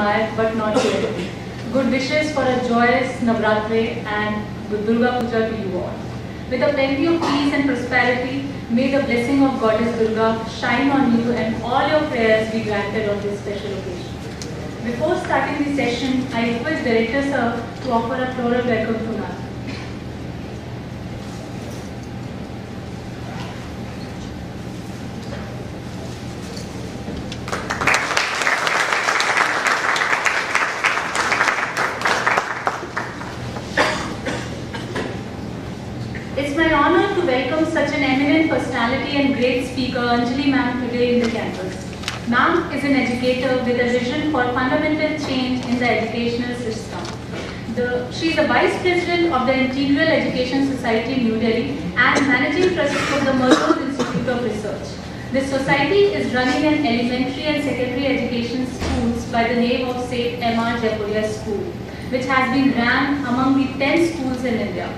admire but not yet. Good wishes for a joyous Navratri and good Durga Puja to you all. With a plenty of peace and prosperity, may the blessing of Goddess Durga shine on you and all your prayers be granted on this special occasion. Before starting the session, I request Director Sir to offer a floral welcome to Nana. It's my honor to welcome such an eminent personality and great speaker, Anjali Ma'am, today in the campus. Ma'am is an educator with a vision for fundamental change in the educational system. She is the Vice President of the Integral Education Society, New Delhi, and Managing Trustee of the Mothers Institute of Research. This society is running an elementary and secondary education schools by the name of St. M.R. Jaipuria School, which has been ranked among the 10 schools in India.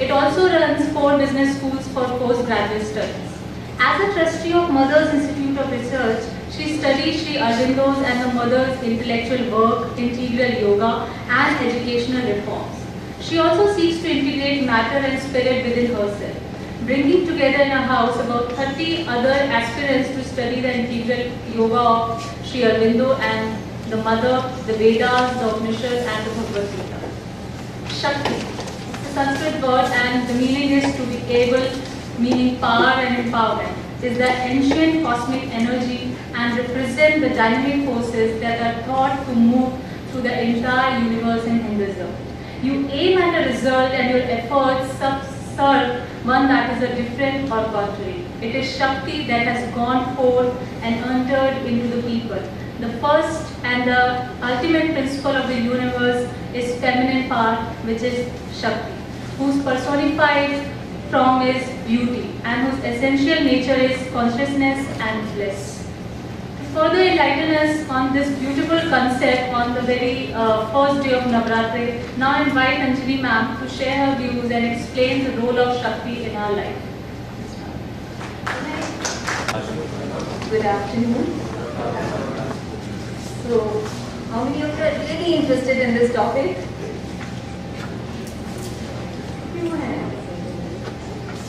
It also runs 4 business schools for postgraduate studies. As a trustee of Mothers Institute of Research, she studies Sri Aurobindo's and the Mothers' intellectual work, integral yoga, and educational reforms. She also seeks to integrate matter and spirit within herself, bringing together in her house about 30 other aspirants to study the integral yoga of Sri Aurobindo and the Mother, the Vedas, the Upanishads, and the Bhagavad Gita. Shakti. Sanskrit word and the meaning is to be able, meaning power and empowerment, is the ancient cosmic energy and represent the dynamic forces that are thought to move through the entire universe in Hinduism. You aim at a result and your efforts serve one that is a different or contrary. It is Shakti that has gone forth and entered into the people. The first and the ultimate principle of the universe is feminine power, which is Shakti, whose personified form is beauty and whose essential nature is consciousness and bliss. To further enlighten us on this beautiful concept on the very first day of Navratri, now invite Anjali Ma'am to share her views and explain the role of Shakti in our life. Good afternoon. So, how many of you are really interested in this topic?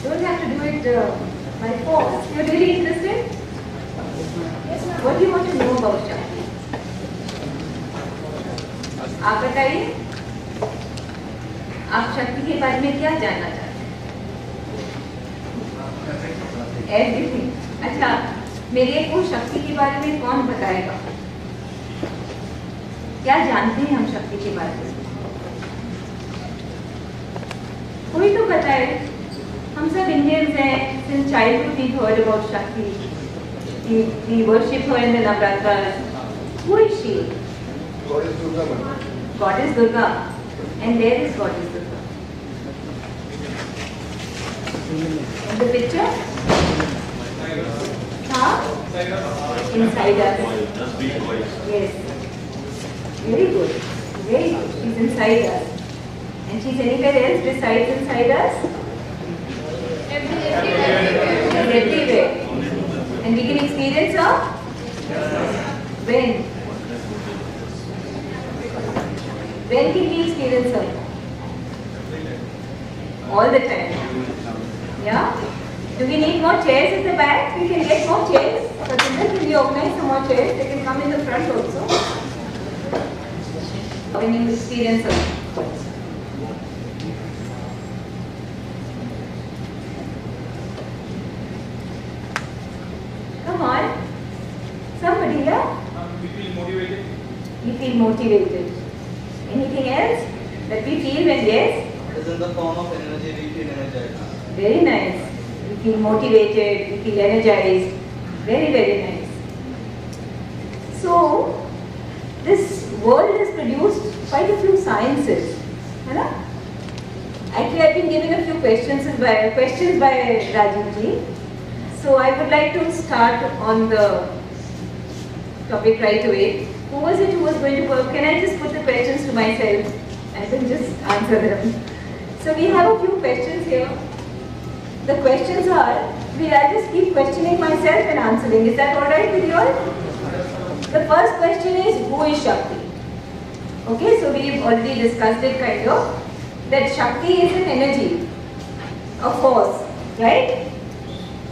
Don't have to do it by force. You're really interested? Yes, ma'am. What do you want to know about Shakti? आप बताइए, आप शक्ति के बारे में क्या जानना चाहते हैं? Everything. अच्छा, मेरे को शक्ति के बारे में कौन बताएगा? क्या जानते हैं हम शक्ति के बारे में? कोई तो बताए. हम सब Indians हैं. Since childhood we've heard about Shakti. We worship her in the Navratras. Who is she? Goddess Durga. Goddess Durga. And there is Goddess Durga. In the picture? Huh? Inside us. Yes. Very good. Very good. She's inside us. And she's anywhere else besides inside us? Everywhere. And we can experience her? When? When can we experience her? All the time. Yeah? Do we need more chairs at the back? We can get more chairs. But can we organize some more chairs? They can come in the front also. When you experience her. Come on. Somebody here? We feel motivated. We feel motivated. Anything else that we feel when yes? It is in the form of energy, we feel energized. Very nice. We feel motivated, we feel energized. Very, very nice. So, this world has produced quite a few sciences. Actually, I've been given a few questions by Rajiv ji. So, I would like to start on the topic right away. Who was it who was going to work? Can I just put the questions to myself and then just answer them? So, we have a few questions here. The questions are, I'll just keep questioning myself and answering. Is that alright with you all? The first question is, who is Shakti? Okay, so we've already discussed it kind of, that Shakti is an energy, a force, right?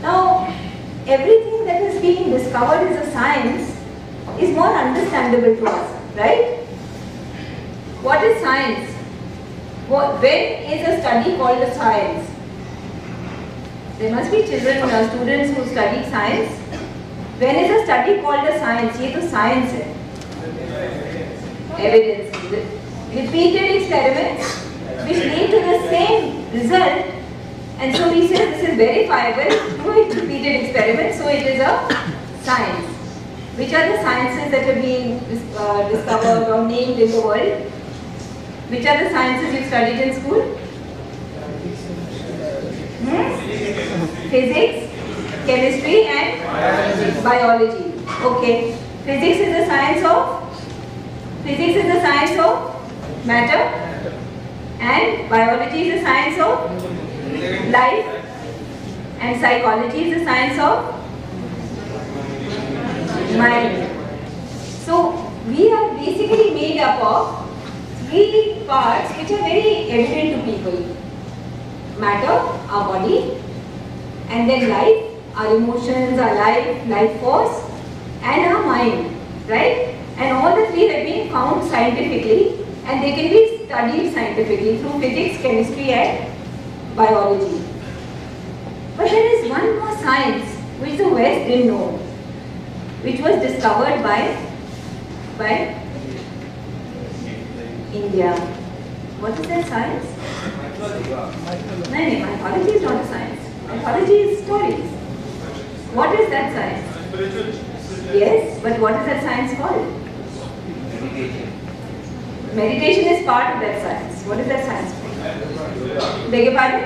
Now, everything that is being discovered as a science is more understandable to us, right? What is science? When is a study called a science? There must be children, students who study science. When is a study called a science? ये तो science है. Evidence. Repeated experiments which lead to the same result, and so we say this is verifiable through repeated experiments, so it is a science. Which are the sciences that have been discovered or named in the world? Which are the sciences you studied in school? Physics, chemistry and biology. Okay. Physics is the science of matter, and biology is the science of life, and psychology is the science of mind. So we are basically made up of three parts which are very evident to people. Matter, our body, and then life, our emotions, our life force, and our mind, right? And all the three have been found scientifically, and they can be studied scientifically through physics, chemistry and biology. But there is one more science which the West didn't know, which was discovered by India. What is that science? No, mythology is not a science. Mythology is stories. What is that science? Yes, but what is that science called? Meditation is part of that science. What is that science called? Beg your pardon?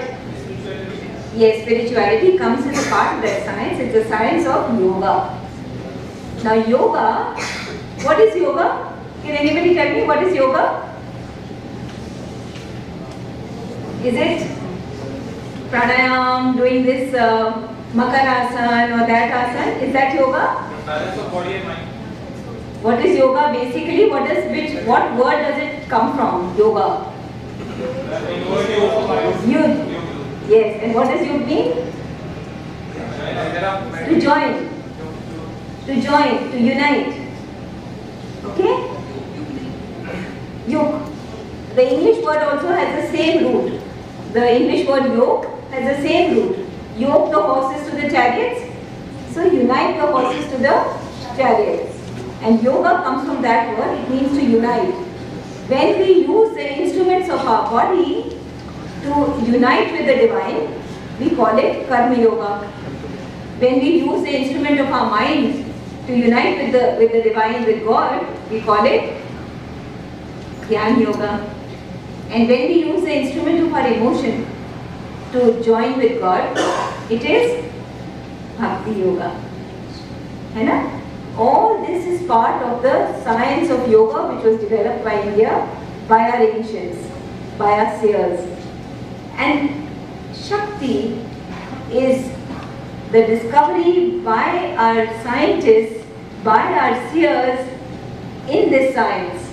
Yes, spirituality comes as a part of that science. It's the science of yoga. Now yoga, what is yoga? Can anybody tell me what is yoga? Is it pranayam, doing this makarasan or that asan? Is that yoga? Balance of body and mind. What is yoga basically? What word does it come from? Yoga. Yud. Yes. And what does yud mean? To join, to unite. Okay? Yoke. The English word also has the same root. The English word yoke has the same root. Yoke the horses to the chariots. So unite the horses to the chariots. And yoga comes from that word. It means to unite. When we use the instruments of our body to unite with the divine, we call it karma yoga. When we use the instrument of our mind to unite with the divine, with God, we call it Dhyan yoga. And when we use the instrument of our emotion to join with God, it is Bhakti yoga. Hai na? All this is part of the science of yoga which was developed by India, by our ancients, by our seers. And Shakti is the discovery by our scientists, by our seers in this science.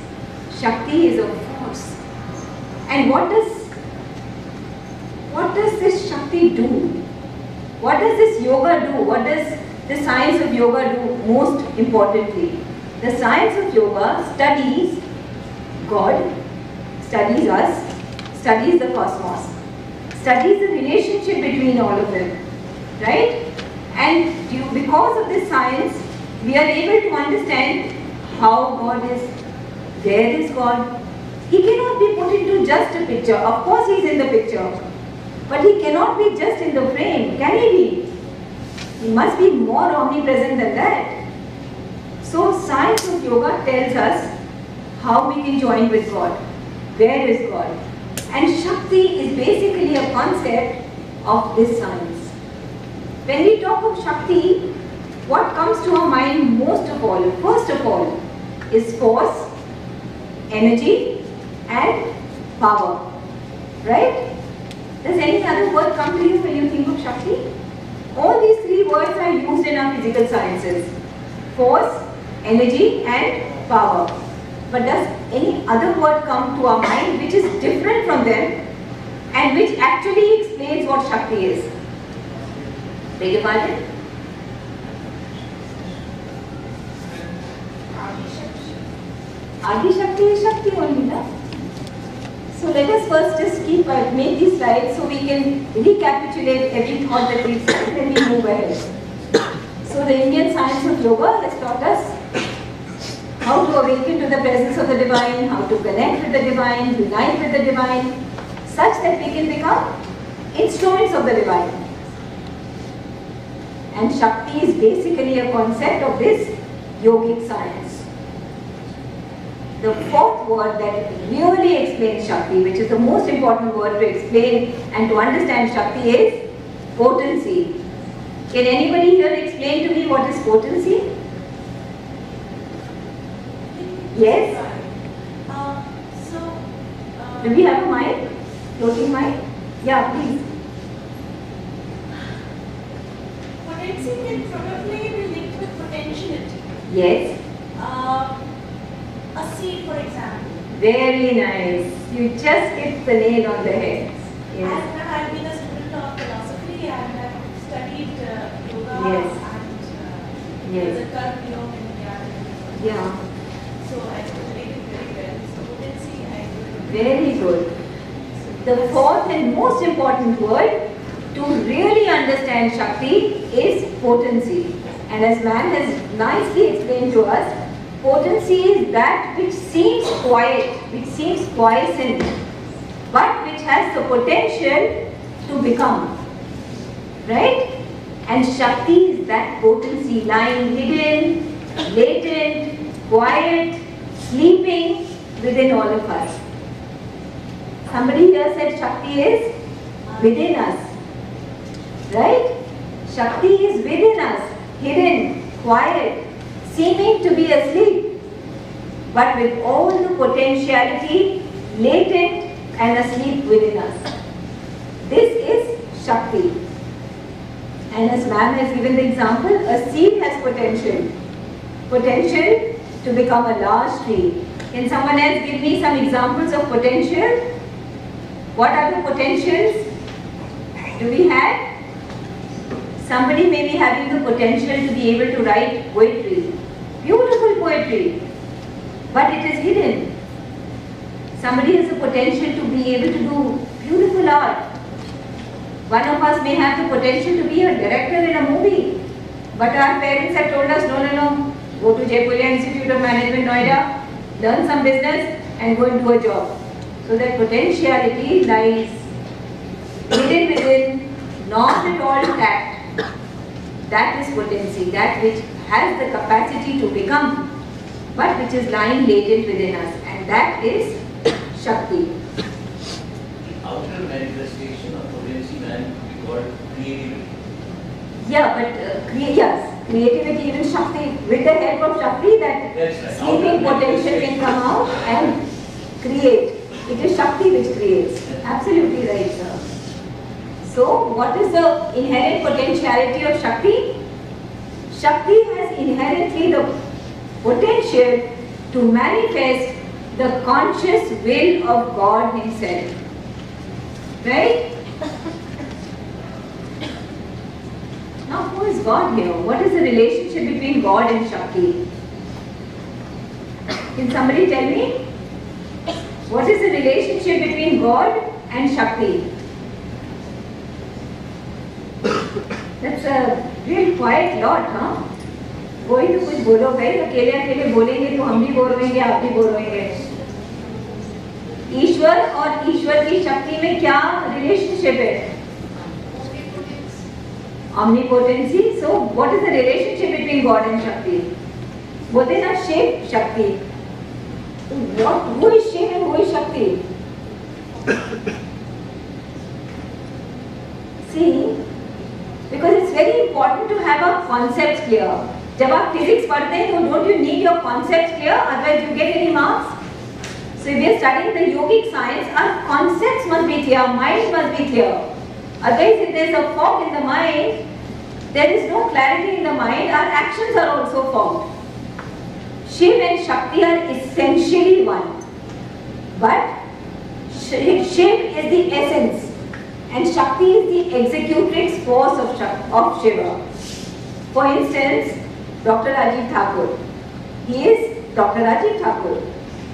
Shakti is a force. And what does this Shakti do? What does this yoga do? What does the science of yoga do most importantly? The science of yoga studies God, studies us, studies the cosmos, studies the relationship between all of them, right? And because of this science, we are able to understand how God is. There is God. He cannot be put into just a picture. Of course he is in the picture. But he cannot be just in the frame. Can he be? He must be more omnipresent than that. So science of yoga tells us how we can join with God. Where is God? And Shakti is basically a concept of this science. When we talk of Shakti, what comes to our mind most of all, first of all, is force, energy and power. Right? Does any other word come to you when you think of Shakti? All these three words are used in our physical sciences. Force, energy and power. but does any other word come to our mind which is different from them and which actually explains what Shakti is? Beg your pardon? Adi Shakti is Shakti only, na? So let us first just make these slides so we can recapitulate every thought that we've said and we move ahead. So the Indian science of yoga has taught us how to awaken to the presence of the divine, how to connect with the divine, unite with the divine, such that we can become instruments of the divine. And Shakti is basically a concept of this yogic science. The fourth word that really explains Shakti, which is the most important word to explain and to understand Shakti, is potency. Can anybody here explain to me what is potency? Yes? Do we have a mic? Floating mic? Yeah, please. Potency can probably be linked with potentiality. Yes. A seed, for example. Very nice. You just hit the nail on the head. Yes. And I've been a student of philosophy and I've studied yoga Yes. and Yes. the Karma Yoga in India. Yeah. So I could relate it very well. So potency, I could. Very good. The fourth and most important word to really understand Shakti is potency. And as man has nicely explained to us, potency is that which seems quiet, which seems quiescent, but which has the potential to become. Right? And Shakti is that potency lying hidden, latent, quiet, sleeping within all of us. Somebody here said Shakti is within us. Right? Shakti is within us, hidden, quiet, seeming to be asleep, but with all the potentiality latent and asleep within us. This is Shakti. And as ma'am has given the example, a seed has potential. Potential to become a large tree. Can someone else give me some examples of potential? What are the potentials? Do we have? Somebody may be having the potential to be able to write poetry. Beautiful poetry. But it is hidden. Somebody has the potential to be able to do beautiful art. One of us may have the potential to be a director in a movie. But our parents have told us, no. Go to Jaipuria Institute of Management, Noida, learn some business and go and do a job. So that potentiality lies hidden within, not at all tapped. That is potency, that which has the capacity to become, but which is lying latent within us. And that is Shakti. Outer manifestation of potency man could be called creativity. Yeah, but yes, creativity, even Shakti, with the help of Shakti, that That's right. sleeping potential can come out and create. It is Shakti which creates. Absolutely right, sir. So, what is the inherent potentiality of Shakti? Shakti has inherently the potential to manifest the conscious will of God Himself. Right? Now, who is God here? What is the relationship between God and Shakti? Can somebody tell me? What is the relationship between God and Shakti? That's a real quiet lot, huh? कोई तो कुछ बोलो भाई, अकेले अकेले बोलेंगे तो हम भी बोल रहेंगे, आप भी बोल रहेंगे। ईश्वर और ईश्वर की शक्ति में क्या रिलेशनशिप है? Omnipotency. So, what is the relationship between God and Shakti? बोलते ना Shiv Shakti. What? Who is Shiv and who is Shakti? See, because it's very important to have our concepts clear. जब आप physics पढ़ते हैं तो don't you need your concepts clear? Otherwise you get any marks? So if we are studying the yogic science, our concepts must be clear, our mind must be clear. Otherwise, if there is a fog in the mind, there is no clarity in the mind, our actions are also fogged. Shiv and Shakti are essentially one. But Shiv is the essence and Shakti is the executrix force of Shiva. For instance, Dr. Rajiv Thakur. He is Dr. Rajiv Thakur.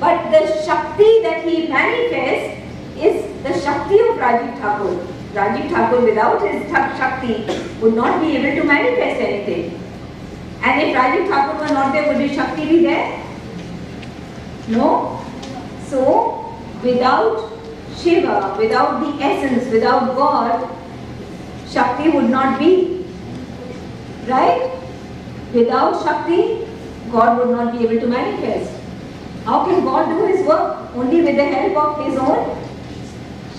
But the Shakti that he manifests is the Shakti of Rajiv Thakur. Rajiv Thakur without his Shakti would not be able to manifest anything. And if Rajiv Thakur were not there, would his Shakti be there? No. So, without Shiva, without the essence, without God, Shakti would not be. Right? Without Shakti, God would not be able to manifest. How can God do his work? Only with the help of his own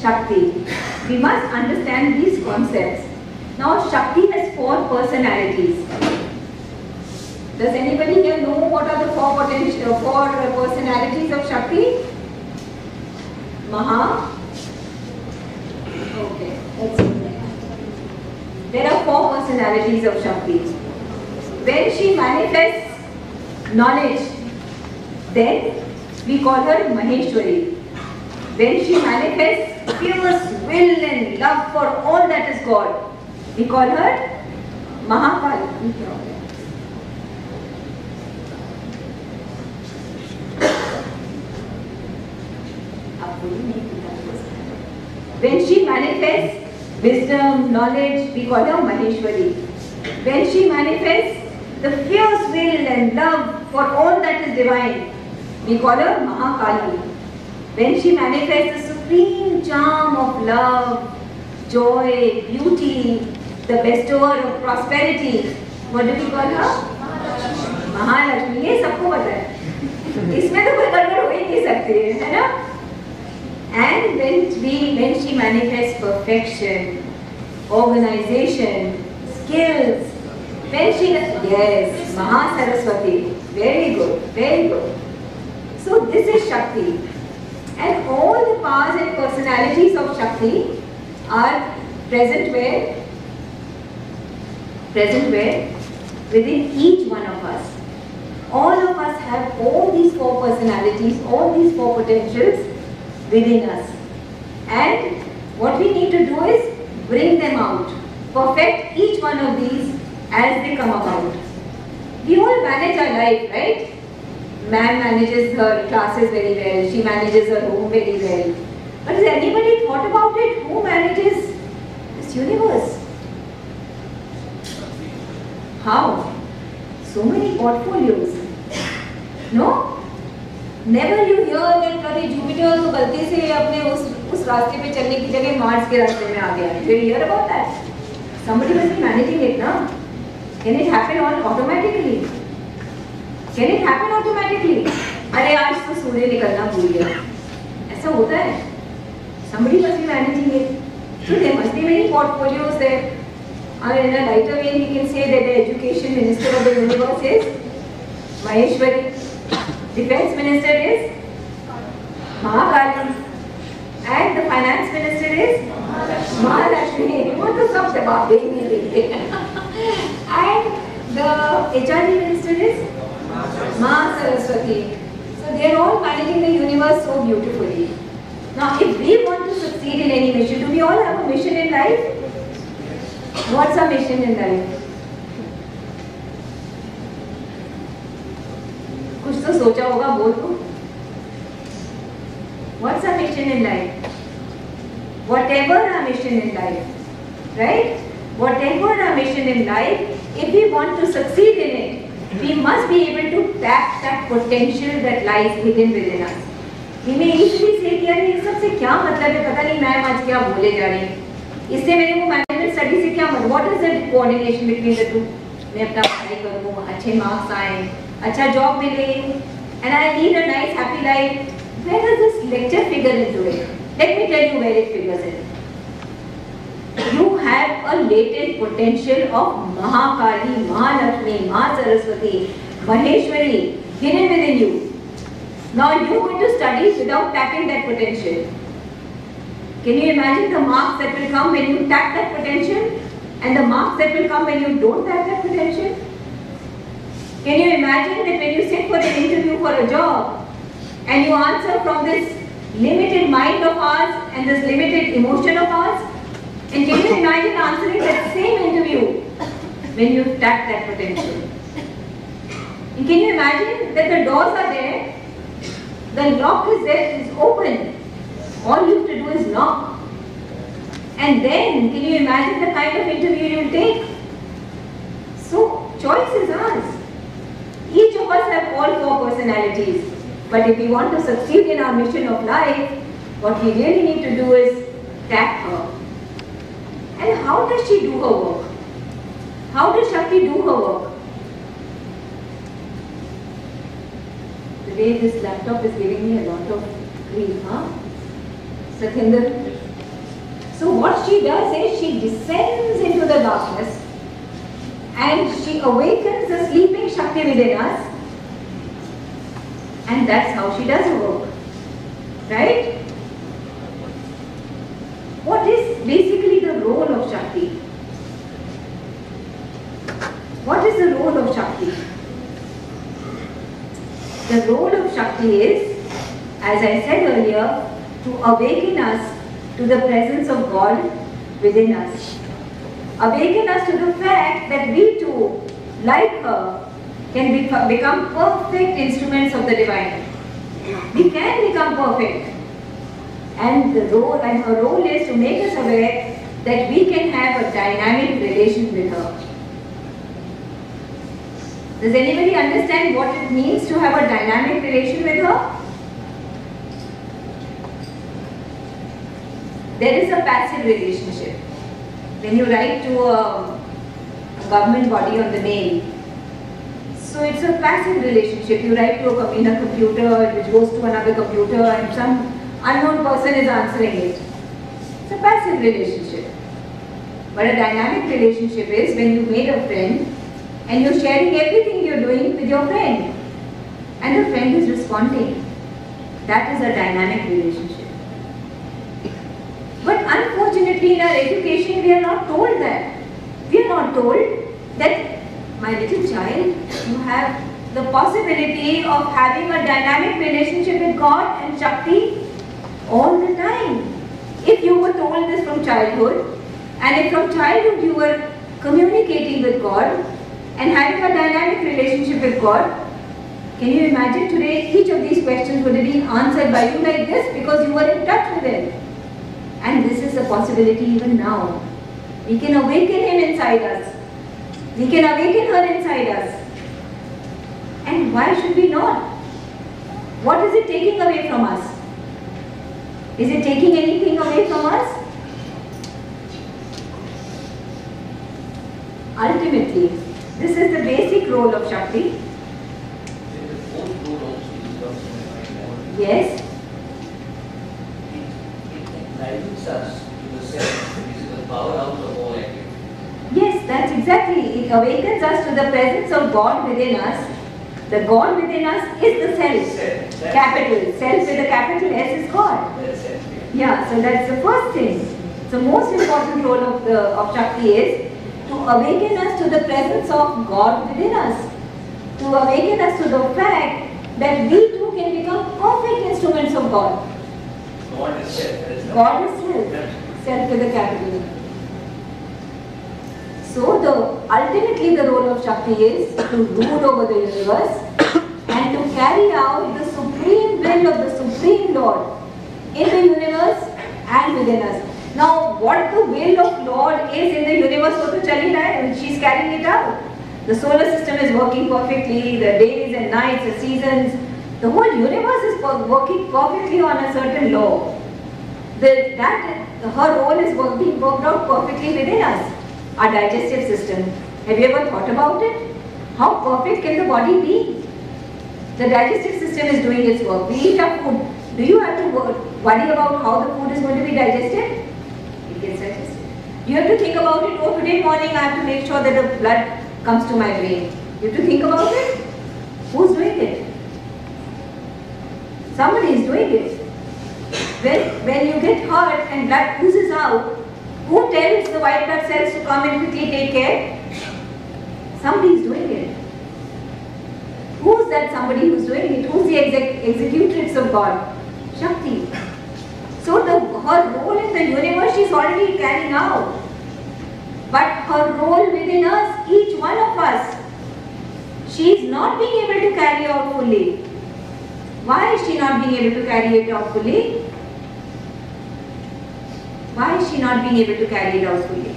Shakti. We must understand these concepts. Now, Shakti has 4 personalities. Does anybody here know what are the 4 personalities of Shakti? Maha. Okay, let's see. There are 4 personalities of Shakti. When she manifests knowledge, then we call her Maheshwari. When she manifests fierce will and love for all that is God, we call her Mahakali. When she manifests wisdom, knowledge, we call her Maheshwari. When she manifests the fierce will and love for all that is divine, we call her Mahakali. When she manifests the supreme charm of love, joy, beauty, the bestower of prosperity, what do we call her? Mahalakshmi. ये सबको पता है. इसमें तो कोई गड़बड़ हो ही नहीं सकती है ना? And when she manifests perfection, organization, skills, when she yes, Maha Saraswati, very good, very good. So this is Shakti, and all the powers and personalities of Shakti are present where? Present where? Within each one of us. All of us have all these 4 personalities, all these 4 potentials within us. And what we need to do is bring them out. Perfect each one of these as they come about. We all manage our life, right? Man manages her classes very well, she manages her home very well. But has anybody thought about it? Who manages this universe? How? So many portfolios. No? Never you hear that कभी Jupiter तो गलती से अपने उस रास्ते पे चलने की जगह मार्स के रास्ते में आ गया. Do you hear about that? Somebody must be managing it, na? Can it happen all automatically? Can it happen automatically? अरे आज तो सूर्य निकलना भूल गया. ऐसा होता है? Somebody must be managing it. So there must be many portfolios there. And in a lighter way, we can say that the education minister of the universe is Maheshwari. Defense minister is Mahakali. And the finance minister is Mahalakshmi. What the sub jawab देंगे. And the HRD minister is Maha Saraswati. So they are all managing the universe so beautifully. Now, if we want to succeed in any mission, do we all have a mission in life? What's our mission in life? कुछ तो सोचा होगा, बोल दो. What's our mission in life? Whatever our mission in life, right? Whatever our mission in life, if we want to succeed in it, we must be able to tap that potential that lies within us. We may easily say कि यार ये सबसे क्या मतलब है, पता नहीं ma'am आज क्या बोले जा रही हैं. इससे मेरे को मैनेजमेंट स्टडी से क्या मतलब? What is the coordination between the two? मैं अपना पढ़ाई करूँ, अच्छे मार्क्स आए, अच्छा जॉब मिले, and I lead a nice happy life. Where does this lecture figure into it? Let me tell you where it figures in. You have a latent potential of Mahakali, Mahalakshmi, Maha Saraswati, Maheshwari hidden within you. Now you are going to study without tapping that potential. Can you imagine the marks that will come when you tap that potential? And the marks that will come when you don't tap that potential? Can you imagine that when you sit for an interview for a job and you answer from this limited mind of ours and this limited emotion of ours? And can you imagine answering that same interview when you tap that potential? And can you imagine that the doors are there, the lock is there, it is open. All you have to do is knock. And then, can you imagine the kind of interview you will take? So, choice is ours. Each of us have all four personalities. But if we want to succeed in our mission of life, what we really need to do is tap her. And how does she do her work? How does Shakti do her work? Today this laptop is giving me a lot of grief, huh? Sathinder? So what she does is she descends into the darkness and she awakens the sleeping Shakti within us, and that's how she does her work. Right? What is basically the role of Shakti? What is the role of Shakti? The role of Shakti is, as I said earlier, to awaken us to the presence of God within us. Awaken us to the fact that we too, like her, can become perfect instruments of the divine. We can become perfect. And her role is to make us aware that we can have a dynamic relation with her. Does anybody understand what it means to have a dynamic relation with her? There is a passive relationship. When you write to a government body on the mail, so it's a passive relationship. You write in a computer which goes to another computer and some unknown person is answering it. It's a passive relationship. But a dynamic relationship is when you made a friend and you're sharing everything you're doing with your friend and the friend is responding. That is a dynamic relationship. But unfortunately in our education we are not told that. We are not told that, my little child, you have the possibility of having a dynamic relationship with God and Shakti all the time. If you were told this from childhood, and if from childhood you were communicating with God and having a dynamic relationship with God, can you imagine today each of these questions would have been answered by you like this because you were in touch with Him. And this is a possibility even now. We can awaken Him inside us. We can awaken her inside us. And why should we not? What is it taking away from us? Is it taking anything away from us? Ultimately, this is the basic role of Shakti. The fourth role also is also Yes? it enlightens us to the self, which is the power out of all activity. Yes, that's exactly. It awakens us to the presence of God within us. The God within us is the self. Capital. Self with a capital S is God. That's it. Yeah, so that's the first thing. The most important role of Shakti is to awaken us to the presence of God within us. To awaken us to the fact that we too can become perfect instruments of God. God is self. God is self. Self with a capital. So ultimately the role of Shakti is to rule over the universe and to carry out the supreme will of the Supreme Lord in the universe and within us. Now what the will of Lord is in the universe, so to chali raha hai, she's carrying it out. The solar system is working perfectly, the days and nights, the seasons, the whole universe is working perfectly on a certain law. Her role is being worked out perfectly within us. Our digestive system. Have you ever thought about it? How perfect can the body be? The digestive system is doing its work. We eat our food. Do you have to worry about how the food is going to be digested? It gets digested. You have to think about it. Oh, today morning I have to make sure that the blood comes to my brain. You have to think about it. Who's doing it? Somebody is doing it. When you get hurt and blood oozes out, who tells the white blood cells to come and quickly take care? Somebody is doing it. Who's that somebody who's doing it? Who's the executrix of God? Shakti. So her role in the universe she's already carrying out. But her role within us, each one of us, she is not being able to carry out fully. Why is she not being able to carry it out fully? Why is she not being able to carry it out fully?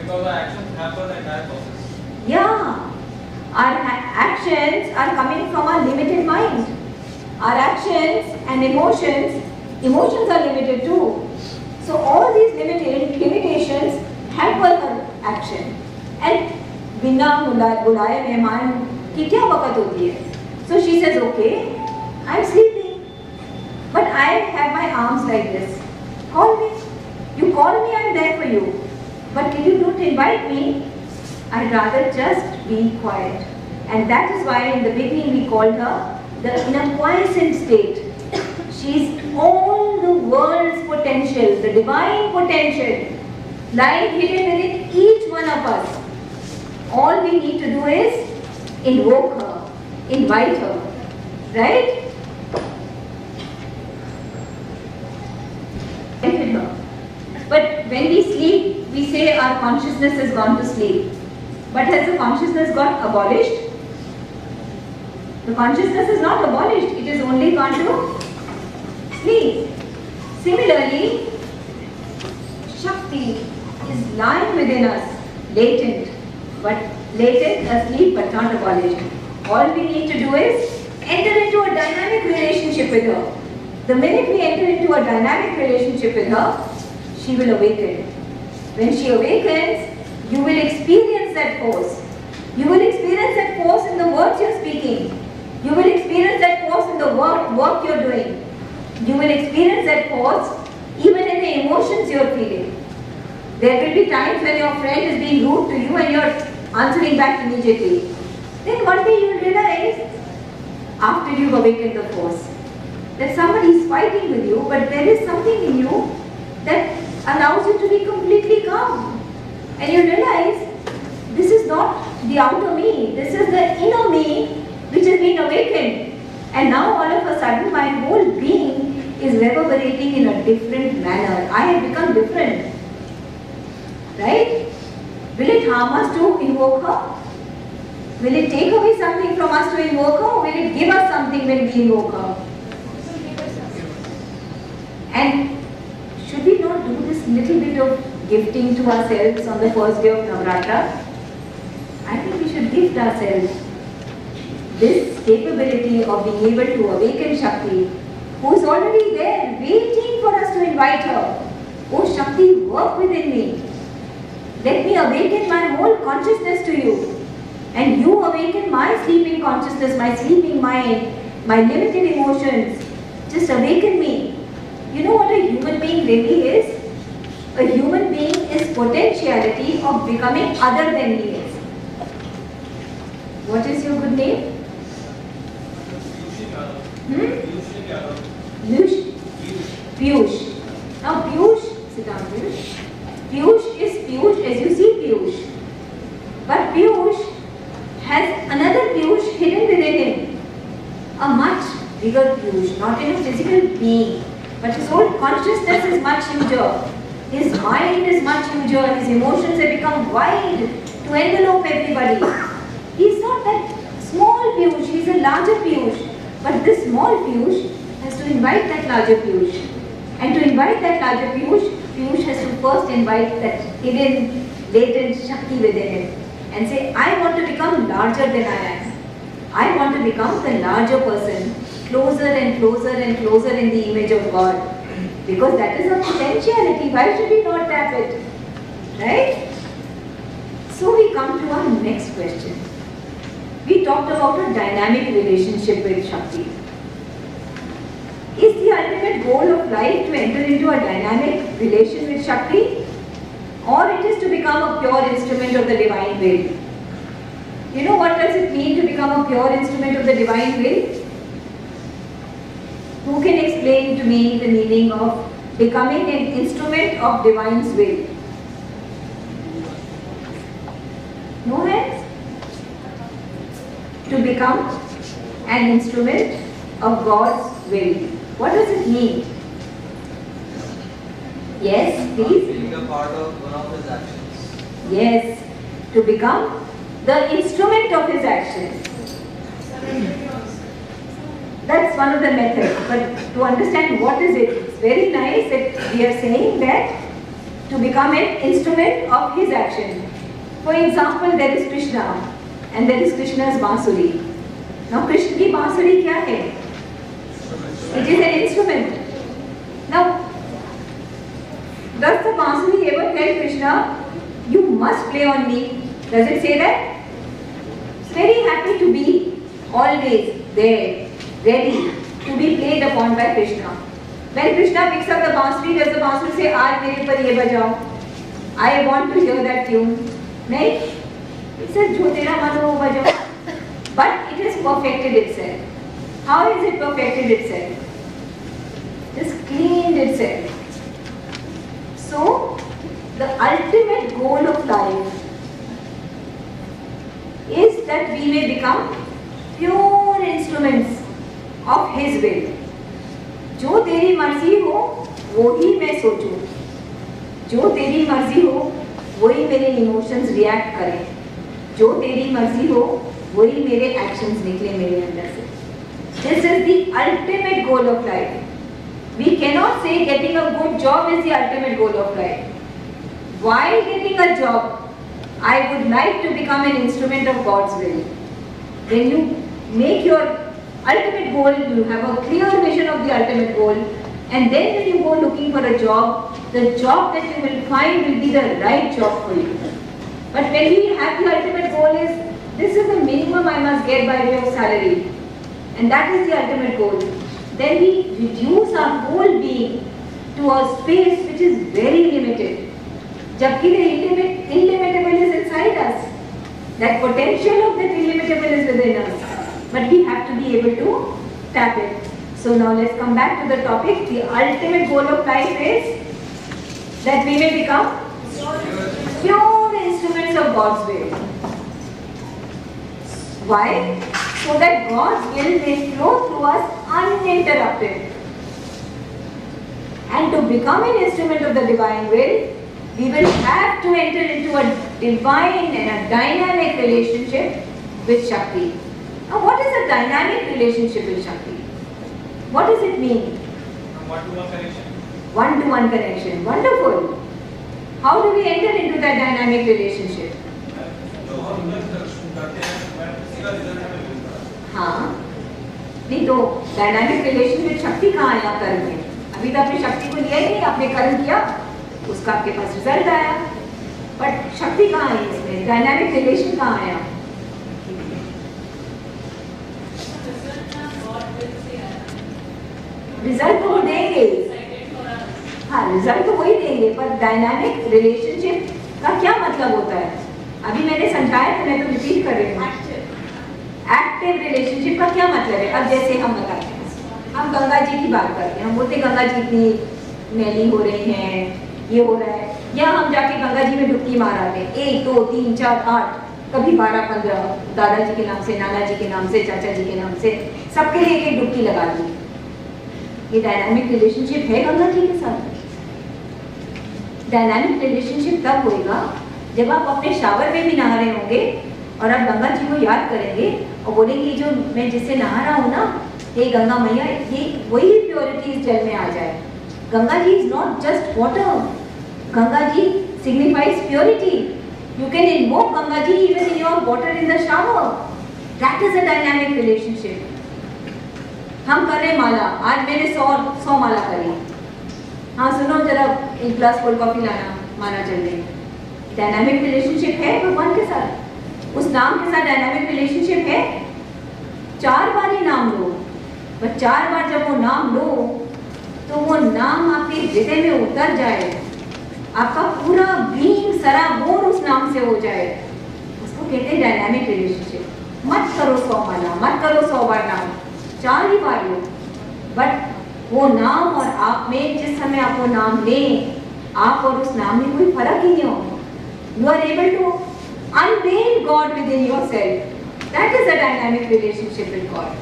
Because the actions happen at that process. Yeah. Our actions are coming from our limited mind. Our actions and emotions are limited too. So all these limitations hamper her action. And बिना बुलाए मेहमान की क्या वक़्त होती है? So she says, okay, I'm sleeping, but I have my arms like this. Call me. You call me, I'm there for you. But if you don't invite me, I'd rather just be quiet. And that is why in the beginning we called her in a quiescent state. She's all the world's potential, the divine potential, lying hidden within each one of us. All we need to do is invoke her, invite her, right? Invite her. But when we sleep, we say our consciousness has gone to sleep. But has the consciousness got abolished? The consciousness is not abolished, it is only gone to sleep. Similarly, Shakti is lying within us, latent, asleep but not abolished. All we need to do is enter into a dynamic relationship with her. The minute we enter into a dynamic relationship with her, she will awaken. When she awakens, you will experience that force. You will experience that force in the words you're speaking. You will experience that force in the work you're doing. You will experience that force even in the emotions you're feeling. There will be times when your friend is being rude to you and you're answering back immediately. Then one day you will realize, after you've awakened the force, that somebody is fighting with you, but there is something in you that allows you to be completely calm. And you realize, this is not the outer me, this is the inner me which has been awakened. And now all of a sudden my whole being is reverberating in a different manner. I have become different. Right? Will it harm us to invoke her? Will it take away something from us to invoke her, or will it give us something when we invoke her? And should we not do this little bit of gifting to ourselves on the first day of Navratra? I think we should gift ourselves this capability of being able to awaken Shakti, who is already there, waiting for us to invite her. Oh Shakti, work within me. Let me awaken my whole consciousness to you. And you awaken my sleeping consciousness, my sleeping mind, my limited emotions. Just awaken me. You know what a human being really is? A human being is potentiality of becoming other than he is. What is your good name? Piyush. Now Piyush, sit down Piyush. Piyush is Piyush as you see Piyush. But Piyush has another Piyush hidden within him. A much bigger Piyush, not in a physical being. But his whole consciousness is much huger. His mind is much huger. His emotions have become wide to envelope everybody. He's not that small Piyush, he's a larger Piyush. But this small Piyush has to invite that larger Piyush. And to invite that larger Piyush, Piyush has to first invite that hidden, latent Shakti within him. And say, I want to become larger than I am. I want to become the larger person, closer and closer and closer in the image of God. Because that is a potentiality. Why should we not tap it? Right? So we come to our next question. We talked about a dynamic relationship with Shakti. Is the ultimate goal of life to enter into a dynamic relation with Shakti? Or it is to become a pure instrument of the divine will? You know what does it mean to become a pure instrument of the divine will? Who can explain to me the meaning of becoming an instrument of divine's will? No hands? To become an instrument of God's will. What does it mean? Yes, please. Being a part of one of his actions. Yes, to become the instrument of his action. That's one of the methods. But to understand what is it, it's very nice that we are saying that to become an instrument of his action. For example, there is Krishna and there is Krishna's Bansuri. Now Krishna ki Bansuri kya hai? It is an instrument. Now, does the Bansuri ever tell Krishna, you must play on me? Does it say that? It's very happy to be always there, ready to be played upon by Krishna. When Krishna picks up the Bansuri, does the Bansuri say, "Aaj mere par ye bajao"? I want to hear that tune. Nahi? It says, "Jo tera man ho wo bajao." But it has perfected itself. How has it perfected itself? It has cleaned itself. So, the ultimate goal of life is that we may become pure instruments of His will. जो तेरी मर्जी हो वो ही मैं सोचूं, जो तेरी मर्जी हो वही मेरे इमोशंस रिएक्ट करें, जो तेरी मर्जी हो वही मेरे एक्शंस निकले मेरे अंदर से. This is the ultimate goal of life. We cannot say getting a good job is the ultimate goal of life. While getting a job, I would like to become an instrument of God's will. When you make your ultimate goal, you have a clear vision of the ultimate goal, and then when you go looking for a job, the job that you will find will be the right job for you. But when we have the ultimate goal is, this is the minimum I must get by way of salary, and that is the ultimate goal, then we reduce our whole being to a space which is very limited. Jabki the illimitable is inside us. That potential of that illimitable is within us. But we have to be able to tap it. So now let's come back to the topic. The ultimate goal of life is that we may become pure instruments of God's will. Why? So that God's will may flow through us uninterrupted. And to become an instrument of the divine will, we will have to enter into a divine and a dynamic relationship with Shakti. Now, what is a dynamic relationship with Shakti? What does it mean? One-to-one connection. One-to-one connection. Wonderful. How do we enter into that dynamic relationship? हाँ, नहीं तो dynamic relation में शक्ति कहाँ आया कर्म में? अभी तो आपने शक्ति को लिया ही नहीं, आपने कर्म किया, उसका आपके पास रिजल्ट आया, बट शक्ति कहाँ आई इसमें? डायनामिक रिलेशन कहाँ आया? रिजल्ट तो वो देंगे, हाँ रिजल्ट तो वही देंगे, पर डायनामिक रिलेशनशिप का क्या मतलब होता है? अभी मैंने समझाया, मैं तो रिपीट कर रही हूँ. एक्टिव रिलेशनशिप का क्या मतलब है? अब जैसे हम बताते हैं, हम गंगा जी की बात करते हैं, हम बोलते गंगा जी इतनी मैली हो रही हैं, ये हो रहा है, या हम जाके गंगा जी में डुबकी मार आते हैं, 1 2 3 4 8 कभी 12 15 दादाजी के नाम से, नाना जी के नाम से, चाचा जी के नाम से, सबके लिए एक डुबकी लगा दी. ये डायनामिक रिलेशनशिप है गंगा जी के साथ? डायनामिक रिलेशनशिप तब होगा जब आप अपने शावर में भी नहा रहे होंगे और आप गंगा जी को याद करेंगे और बोलेंगे जो मैं जिससे नहा रहा हूँ ना, हे गंगा मैया, ये वही प्योरिटी इस जल में आ जाए. Ganga ji is not just water. Ganga ji signifies purity. You can invoke Ganga ji even in your water in the shower. That is a dynamic relationship. हम कर रहे माला, आज मैंने 100 माला करी. हाँ सुनो जरा, एक ग्लास कोल्ड कॉफी लाना, माला चल रही. डायनामिक रिलेशनशिप है भगवान के साथ, उस नाम के साथ डायनामिक रिलेशनशिप है. 4 बार ही नाम लो, पर 4 बार जब वो नाम लो तो वो नाम आपके हृदय में उतर जाए, आपका पूरा बीइंग सराबोर उस नाम से हो जाए. उसको कहते हैं डायनामिक रिलेशनशिप. मत करो 100 माला, मत करो 100 बार नाम, 4 ही बार लो, बट वो नाम और आप में जिस समय आप वो नाम लें, आप और उस नाम में कोई फर्क ही नहीं होगा. You are able to unveil God within yourself. That is a dynamic relationship with God.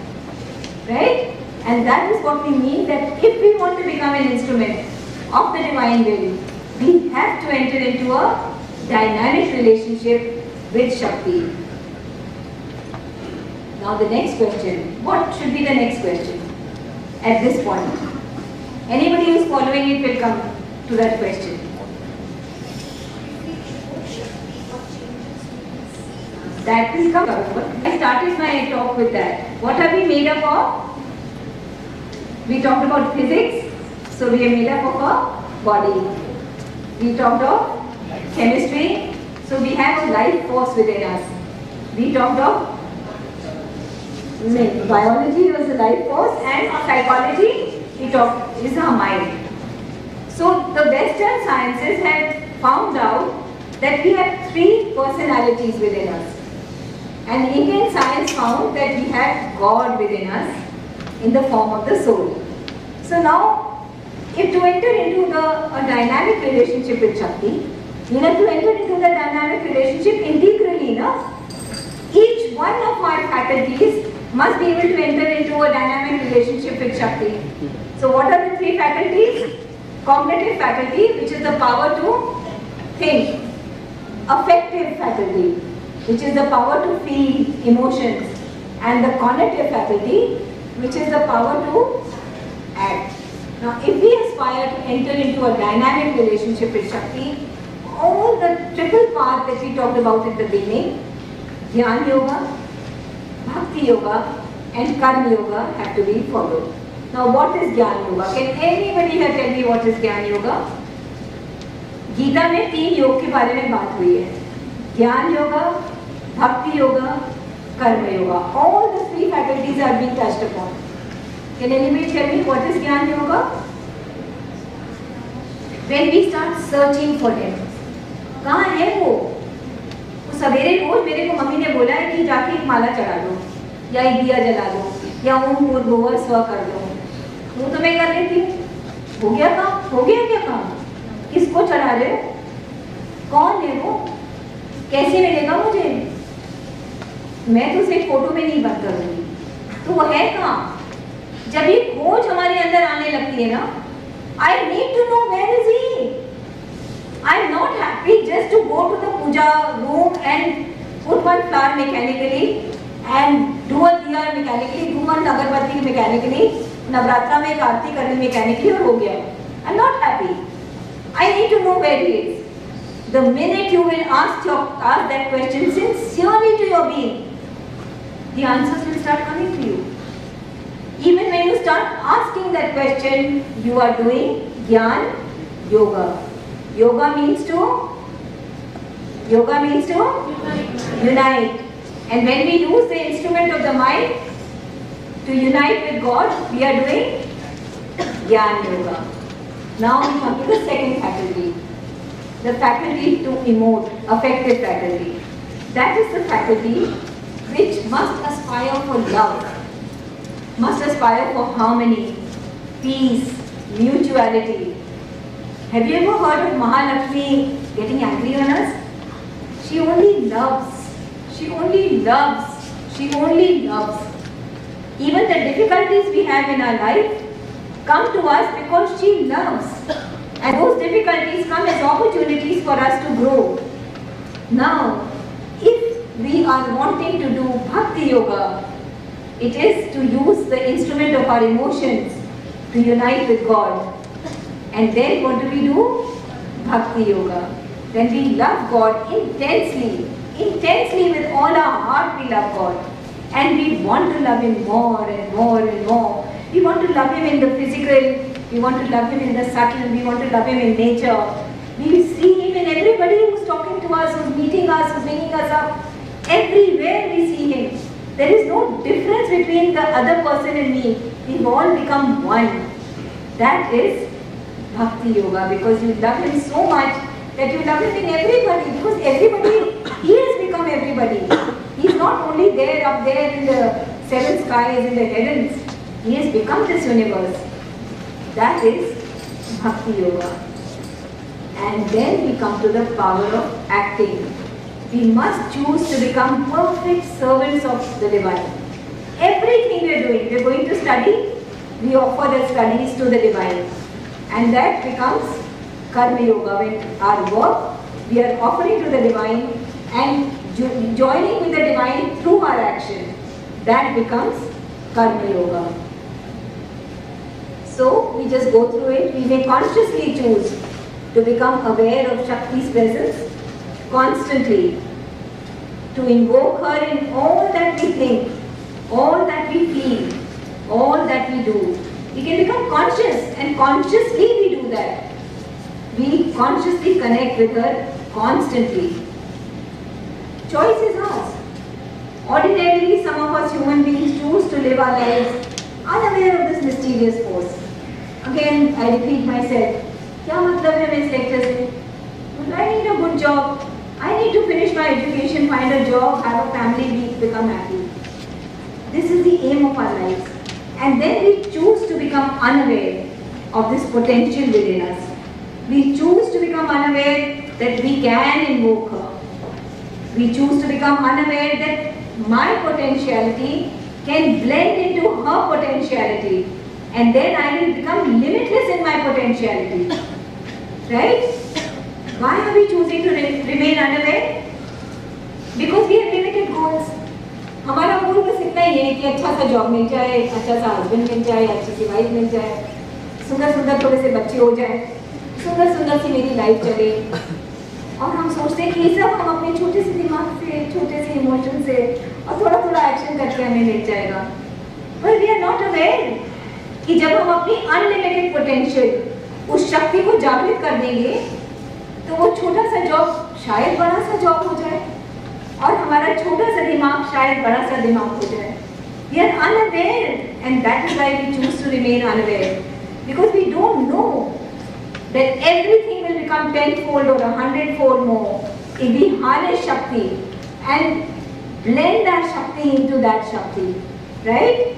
Right? And that is what we mean, that if we want to become an instrument of the divine will, we have to enter into a dynamic relationship with Shakti. Now the next question. What should be the next question at this point? Anybody who is following it will come to that question. That will come. I started my talk with that. What are we made up of? We talked about physics, so we are made up of a body. We talked of chemistry, so we have a life force within us. We talked of biology was a life force, and psychology is our mind. So the Western sciences have found out that we have 3 personalities within us. And Indian science found that we have God within us in the form of the soul. So now, if to enter into a dynamic relationship with Shakti, we have to enter into the dynamic relationship integrally. No? Each one of our faculties must be able to enter into a dynamic relationship with Shakti. So what are the 3 faculties? Cognitive faculty, which is the power to think. Affective faculty, which is the power to feel emotions, and the cognitive faculty, which is the power to act. Now, if we aspire to enter into a dynamic relationship with Shakti, all the triple path that we talked about at the beginning, Jnana Yoga, Bhakti Yoga, and Karma Yoga have to be followed. Now, what is Jnana Yoga? Can anybody here tell me what is Jnana Yoga? Gita में 3 योग के बारे में बात हुई है. ज्ञान योगा, भक्ति योगा, कर्म yoga. All the 3 faculties are being touched upon. Can anybody tell me what is Jnana Yoga? When we start searching for him, कहाँ है वो? तो सवेरे रोज मेरे को मम्मी ने बोला है कि जाके एक माला चढ़ा दो, या एक दिया जला दो, या ओम भूर्भुवः स्व कर दो. वो तो मैं कर लेती हूँ. हो गया काम? हो गया क्या काम? किसको चढ़ा रहे हो? कौन है वो? कैसे मिलेगा मुझे? मैं तो सिर्फ फोटो में नहीं बंद करूंगी. तो वो है कहाँ? जब ये खोज हमारे अंदर आने लगती है ना, I need to know where is he. I am not happy just to go to the puja room and put one flower mechanically and do a diya mechanically, do one agarbatti mechanically, Navratra में एक आरती करनी mechanically और हो गया. I am not happy. I need to know where he is. The minute you will ask that question sincerely to your being, the answers will start coming to you. Even when you start asking that question, you are doing Jnana Yoga. Yoga means to unite. And when we use the instrument of the mind to unite with God, we are doing Jnana Yoga. Now we come to the second faculty, the faculty to emote, affective faculty. That is the faculty which must aspire for love, must aspire for harmony, peace, mutuality. Have you ever heard of Mahalakshmi getting angry on us? She only loves, she only loves, she only loves. Even the difficulties we have in our life come to us because she loves. And those difficulties come as opportunities for us to grow. Now, if we are wanting to do Bhakti Yoga, it is to use the instrument of our emotions to unite with God. And then what do? Bhakti Yoga. Then we love God intensely, intensely with all our heart we love God. And we want to love Him more and more and more. We want to love Him in the physical, we want to love Him in the subtle, we want to love Him in nature. We see Him in everybody who's talking to us, who's meeting us, who's waking us up. Everywhere we see Him. There is no difference between the other person and me. We've all become one. That is Bhakti Yoga, because you love Him so much that you love Him in everybody, because everybody, He has become everybody. He's not only there up there in the 7 skies, in the heavens. He has become this universe. That is Bhakti Yoga. And then we come to the power of acting. we must choose to become perfect servants of the divine. Everything we are doing, we are going to study, we offer the studies to the divine. And that becomes Karma Yoga. When our work, we are offering to the divine and joining with the divine through our action. That becomes Karma Yoga. So we just go through it. We may consciously choose to become aware of Shakti's presence constantly, to invoke her in all that we think, all that we feel, all that we do. We can become conscious, and consciously we do that. We consciously connect with her constantly. Choice is ours. Ordinarily, some of us human beings choose to live our lives unaware of this mysterious force. Again, I repeat myself. क्या मतलब है मैं इस lecture से? I need a good job. I need to finish my education, find a job, have a family, become happy. This is the aim of our lives. And then we choose to become unaware of this potential within us. We choose to become unaware that we can invoke her. We choose to become unaware that my potentiality can blend into her potentiality. And then I will become limitless in my potentiality. Right? Why are we choosing to remain unaware? Because we have limited goals. हमारा गोल बस इतना ही है कि अच्छा सा job मिल जाए, अच्छा सा हस्बैंड मिल जाए, अच्छी सी वाइफ मिल जाए, सुंदर सुंदर थोड़े से बच्चे हो जाए, सुंदर सुंदर सी मेरी लाइफ चले। और हम सोचते हैं कि ये सब हम अपने छोटे से दिमाग से, छोटे से इमोशन से और थोड़ा थोड़ा एक्शन करके हमें मिल जाएगा। पर वी आर नॉट अवेयर कि जब हम अपनी अनलिमिटेड पोटेंशियल उस शक्ति को जागृत कर देंगे तो वो छोटा सा जॉब शायद बड़ा सा जॉब हो जाए और हमारा छोटा सा दिमाग शायद बड़ा सा दिमाग हो जाए। We are unaware, and that is why we choose to remain unaware, because we don't know that everything will become tenfold or 100-fold more if we harness Shakti and blend our Shakti into that Shakti, right?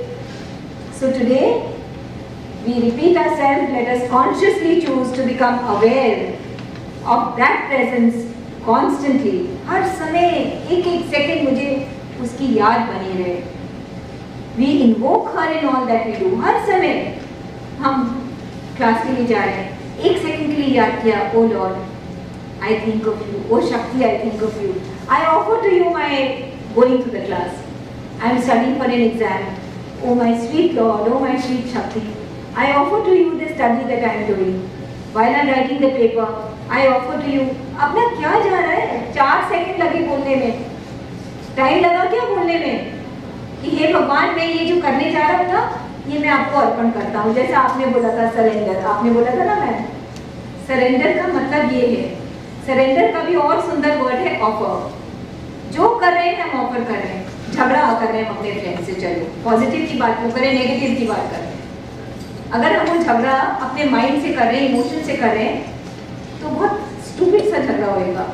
So today we repeat ourselves. Let us consciously choose to become aware of that presence constantly. हर समय एक एक second मुझे उसकी याद बनी रहे. We invoke her in all that we do. हर समय हम क्लास के लिए जा रहे हैं, एक सेकंड के लिए याद किया, ओ Lord, I think of you. Oh Shakti, I think of you. I offer to you my going to the class. I am studying for an exam. Oh my sweet Lord, oh my sweet Shakti, I offer to you the study that I am doing. While I am writing the paper, I offer to you. अपना क्या जा रहा है? 4 second लगे बोलने में, time लगा क्या बोलने में कि हे भगवान, मैं ये जो करने जा रहा हूँ ना, ये मैं आपको अर्पण करता हूँ. जैसा आपने बोला था सरेंडर, आपने बोला था ना मैम, सरेंडर का मतलब ये है. सरेंडर का भी और सुंदर वर्ड है ऑफर. जो कर रहे हैं हम ऑफर कर रहे हैं. झगड़ा कर रहे हैं हम अपने फ्रेंड से, चलो पॉजिटिव की बात को करें, नेगेटिव की बात करें. अगर हम वो झगड़ा अपने माइंड से कर रहे हैं, इमोशन से कर रहे हैं, तो बहुत स्टूपिड सा झगड़ा होएगा.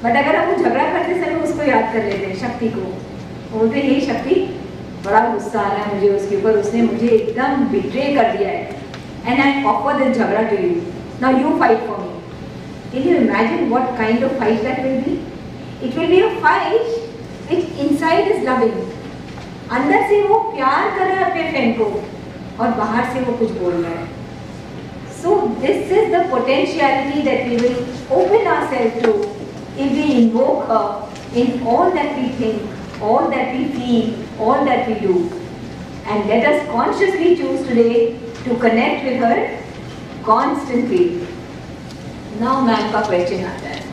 बट अगर हम वो झगड़ा करते समय उसको याद कर लेते हैं, शक्ति को, बोलते हैं हे शक्ति, बड़ा गुस्सा आ रहा है मुझे उसके ऊपर, उसने मुझे एकदम बिट्रे कर दिया है, and I offer this jhagda to you, now you fight for me. Can you imagine what kind of fight that will be? It will be a fight which inside is loving. अंदर से वो प्यार कर रहा है अपने फ्रेंड को और बाहर से वो कुछ बोल रहा है. So this is the potentiality that we will open ourselves to if we invoke her in all that we think, all that we feel, all that we do. And let us consciously choose today to connect with her constantly. Now ma'am का question आता है.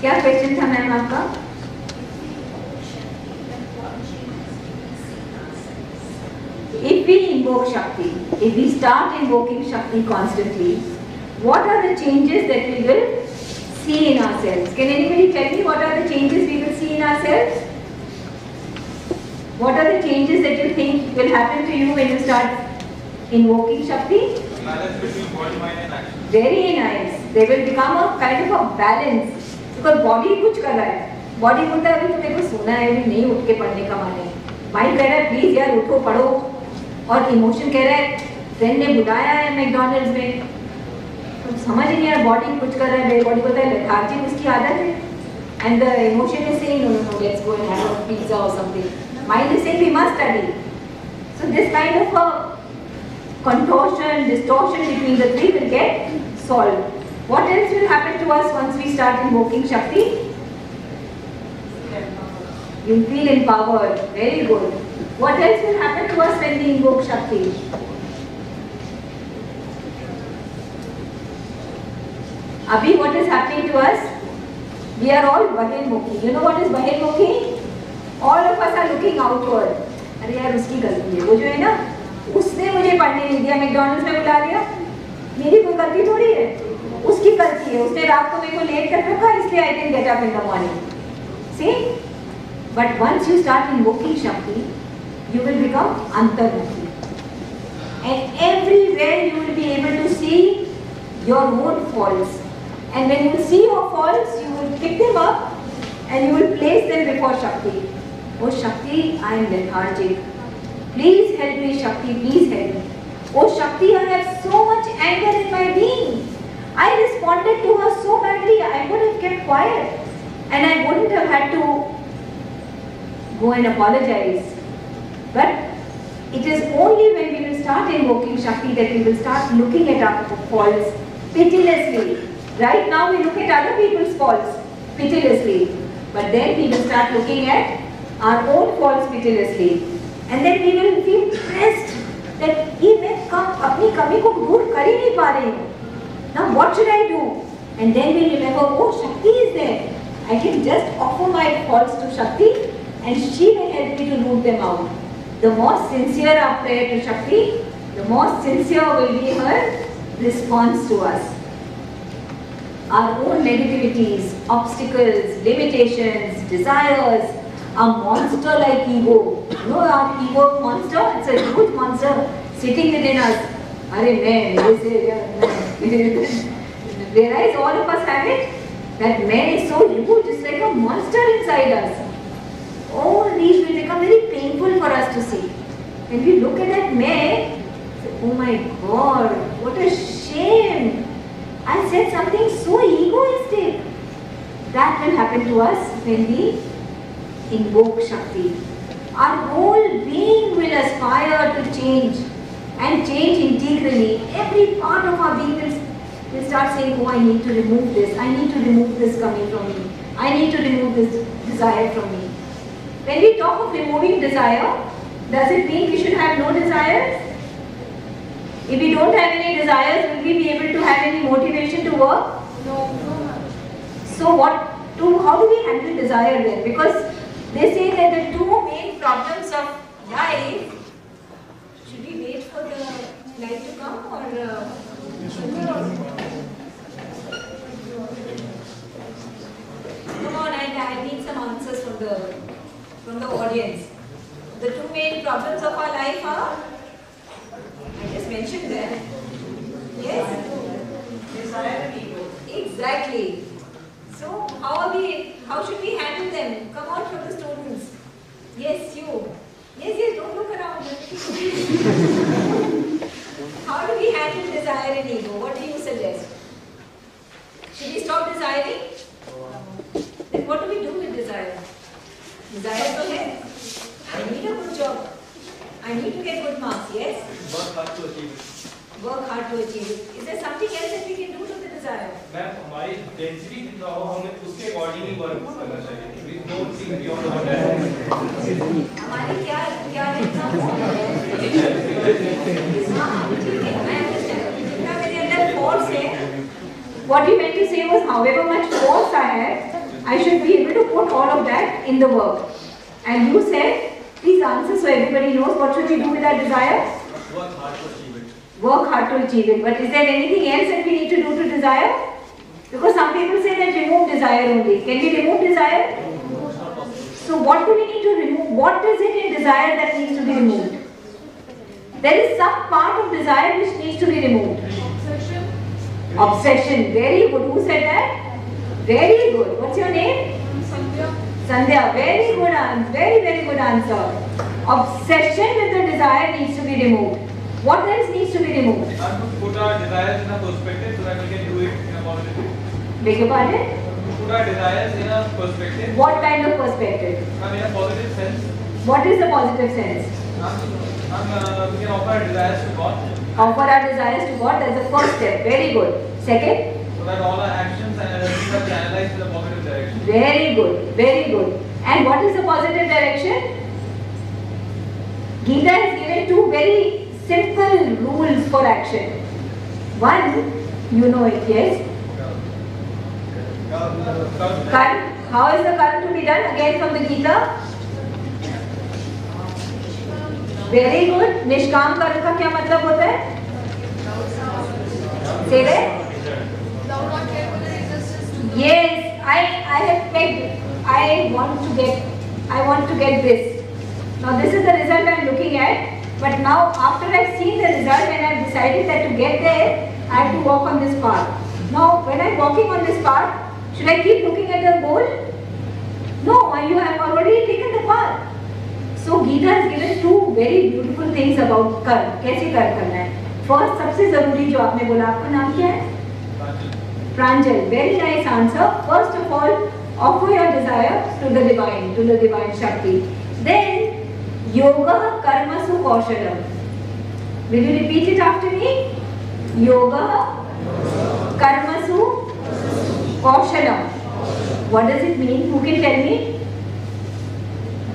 क्या question था ma'am आपका? If we invoke Shakti, if we start invoking Shakti constantly, what are the changes that we will see in ourselves? Can anybody tell me what are the changes we will see in ourselves? What are the changes that you think will happen to you when you start invoking Shakti? Balance between body, mind and action. Very nice. They will become a kind of a balance. Because body कुछ कर रहा है. Body बोलता है अभी तो मेरे को सोना है, अभी नहीं उठ के पढ़ने का मन है. Mind कह रहा है प्लीज यार उठो पढ़ो. और इमोशन कह रहा है फ्रेंड ने बुलाया है मैकडॉनल्ड्स में. तो समझ नहीं यार, बॉडी कुछ कर रहा है, मेरी बॉडी बोलता है लेथार्जी उसकी आदत है. and the emotion is saying, no, let's go and have a pizza or something. Mind is saying we must study. So this kind of a contortion, distortion between the three will get solved. What else will happen to us once we start invoking Shakti? You feel empowered. Very good. What else will happen to us when we invoke Shakti? Abhi, what is happening to us? We are all Bahirmukhi. You know what is Bahirmukhi? All of us are looking outward. अरे यार उसकी गलती है, वो जो है ना, उसने मुझे पढ़ने नहीं दिया, मैकडॉनल्ड्स में बुला लिया, मेरी कोई गलती थोड़ी है, उसकी गलती है, उसने रात को मेरे को लेट कर रखा, इसलिए I didn't get up in the morning. See? But once you start invoking Shakti, you will become Antarmukhi. And everywhere you will be able to see your own faults. And when you see your faults, you will pick them up and you will place them before Shakti. Oh Shakti, I am lethargic. Please help me, Shakti, please help me. Oh Shakti, I have so much anger in my being. I responded to her so badly, I could have kept quiet. And I wouldn't have had to go and apologize. But it is only when we will start invoking Shakti that we will start looking at our faults pitilessly. Right now we look at other people's faults pitilessly. But then we will start looking at our own faults pitilessly. And then we will feel pressed that ये मैं अपनी कमी को दूर कर ही नहीं पा रही हूँ. Now what should I do? And then we remember, oh Shakti is there. I can just offer my faults to Shakti and she will help me to root them out. The more sincere our prayer to Shakti, the more sincere will be her response to us. Our own negativities, obstacles, limitations, desires, a monster like ego. You know our ego monster? It's a huge monster sitting within us. Realize all of us have it? That man is so huge, it's like a monster inside us. All these will become very painful for us to see. When we look at that man, say, oh my God, what a shame. I said something so egoistic. That will happen to us when we invoke Shakti. Our whole being will aspire to change and change integrally. Every part of our being will start saying, oh, I need to remove this. I need to remove this coming from me. I need to remove this desire from me. When we talk of removing desire, does it mean we should have no desires? If we don't have any desires, will we be able to have any motivation to work? No. So how do we handle desire then? Because they say that the two main problems of life, should we wait for the light to come or come on, I need some answers from the audience. The two main problems of our life are, I just mentioned them. Yes? Desire and ego. Exactly. So how should we handle them? Come on from the students. Yes, you. Yes, don't look around. How do we handle desire and ego? What do you suggest? Should we stop desiring? Then what do we do with desire? Desire to get, I need a good job. I need to get good marks, yes? Work hard to achieve it. Work hard to achieve it. Is there something else that we can do to the desire? Ma'am हमारी density जितना हो हमें उसके according ही work करना चाहिए. We don't think beyond our density. हमारी क्या जितना हो? हाँ, ठीक है, I understand. जितना मेरे अंदर force है, what you meant to say was however much force I have, I should be able to put all of that in the work. And you said, please answer so everybody knows what should we do with our desire? Work hard to achieve it. Work hard to achieve it. But is there anything else that we need to do to desire? Because some people say that remove desire only. Can we remove desire? So what do we need to remove? What is it in desire that needs to be removed? There is some part of desire which needs to be removed. Obsession. Very good. Who said that? Very good. What's your name? Sandhya. Very good answer. Very good answer. Obsession with the desire needs to be removed. What else needs to be removed? And to put our desires in a perspective so that we can do it in a positive way. Beg your pardon? put our desires in a perspective. What kind of perspective? In a positive sense. What is the positive sense? We can offer our desires to God. Offer our desires to God, that's the first step. Very good. Second? So that all our actions and energies are channelized in a positive direction. Very good, very good. And what is the positive direction? Gita has given two very simple rules for action. One, you know it, yes? Karma. How is the karma to be done? Again from the Gita. Very good. निष्काम कर्म का क्या मतलब होता है? Say that. Yes, I have pegged. I want to get this. Now this is the result I am looking at. But now after I have seen the result and I have decided that to get there, I have to walk on this path. Now when I am walking on this path, should I keep looking at the goal? No, you have already taken the path. So Gita has given two very beautiful things about कर्म. कैसे कर्म करना है? First, सबसे जरूरी जो आपने बोला, आपका नाम क्या है? Pranjal. Very nice answer. First of all, offer your desire to the divine Shakti. Then, yoga karmasu kaushalam. Will you repeat it after me? Yoga karmasu kaushalam. What does it mean? Who can tell me?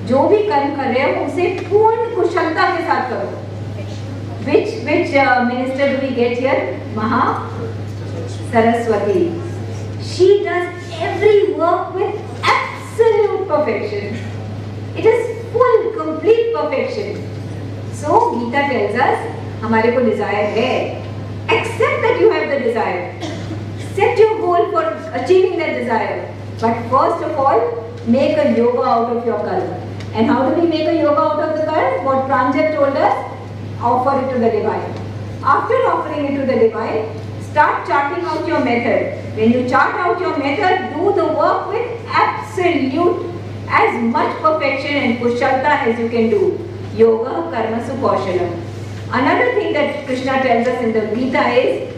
जो भी कर्म कर रहे हो उसे पूर्ण कुशलता के साथ करो. Which minister do we get here? Maha Saraswati. She does every work with absolute perfection. It is full, complete perfection. So Gita tells us, हमारे को desire है. Accept that you have the desire. Set your goal for achieving that desire. But first of all, make a yoga out of your karma. And how do we make a yoga out of the karma? What Pranjal told us, offer it to the divine. After offering it to the divine, start charting out your method. When you chart out your method, do the work with absolute, as much perfection and kushalta as you can do. Yoga karmasu kaushalam. Another thing that Krishna tells us in the Gita is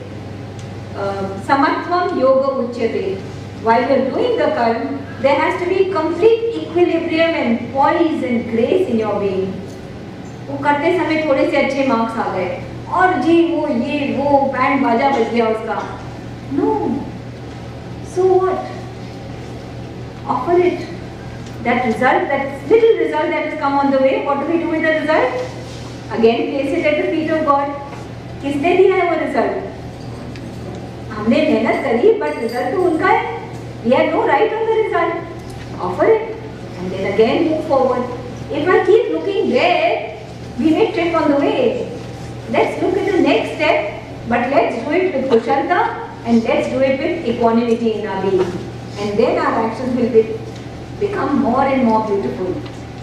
samatvam yoga uchyate. While you are doing the karma, there has to be complete equilibrium and poise and grace in your being. वो करते समय थोड़े से अच्छे marks आ गए और जी वो band बाजा बज गया उसका. No. So what? Offer it. That result, that little result that has come on the way, what do we do with the result? Again place it at the feet of God. किसने दिया है वो result? हमने मेहनत करी, but result तो उनका है. We have no right on the result. Offer it and then again move forward. If I keep looking there, we may trip on the way. Let's look at the next step, but let's do it with kushalta and let's do it with equanimity in our being. And then our actions will become more and more beautiful.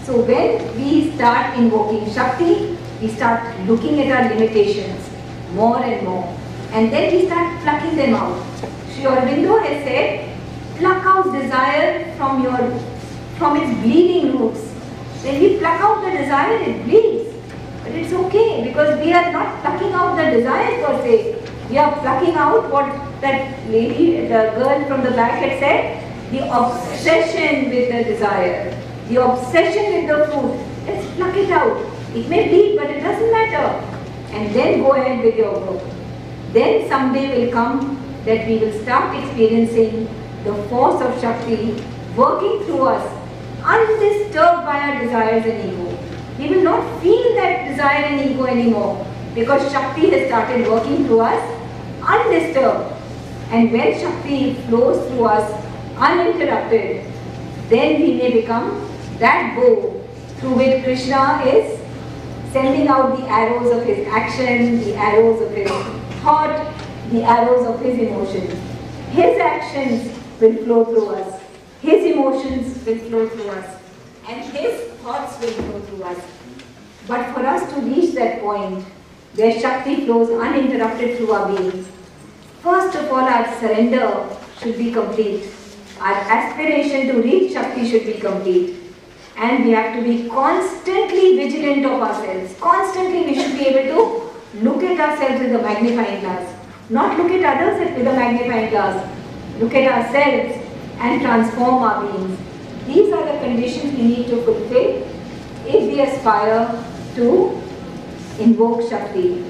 So when we start invoking Shakti, we start looking at our limitations more and more. And then we start plucking them out. Sri Aurobindo has said, pluck out desire from its bleeding roots. When we pluck out the desire, it bleeds. But it's okay because we are not plucking out the desire per se. We are plucking out what that lady, the girl from the back had said, the obsession with the desire, the obsession with the food. Let's pluck it out. It may bleed, but it doesn't matter. And then go ahead with your work. Then someday will come that we will start experiencing the force of Shakti working through us, undisturbed by our desires and ego. We will not feel that desire and ego anymore because Shakti has started working through us undisturbed. And when Shakti flows through us uninterrupted, then we may become that bow through which Krishna is sending out the arrows of his action, the arrows of his thought, the arrows of his emotions. His actions will flow through us. His emotions will flow through us. And his thoughts will flow through us. But for us to reach that point where Shakti flows uninterrupted through our beings, first of all our surrender should be complete. Our aspiration to reach Shakti should be complete. And we have to be constantly vigilant of ourselves. Constantly we should be able to look at ourselves with a magnifying glass. Not look at others with a magnifying glass. Look at ourselves and transform our beings. These are the conditions we need to fulfill if we aspire to invoke Shakti.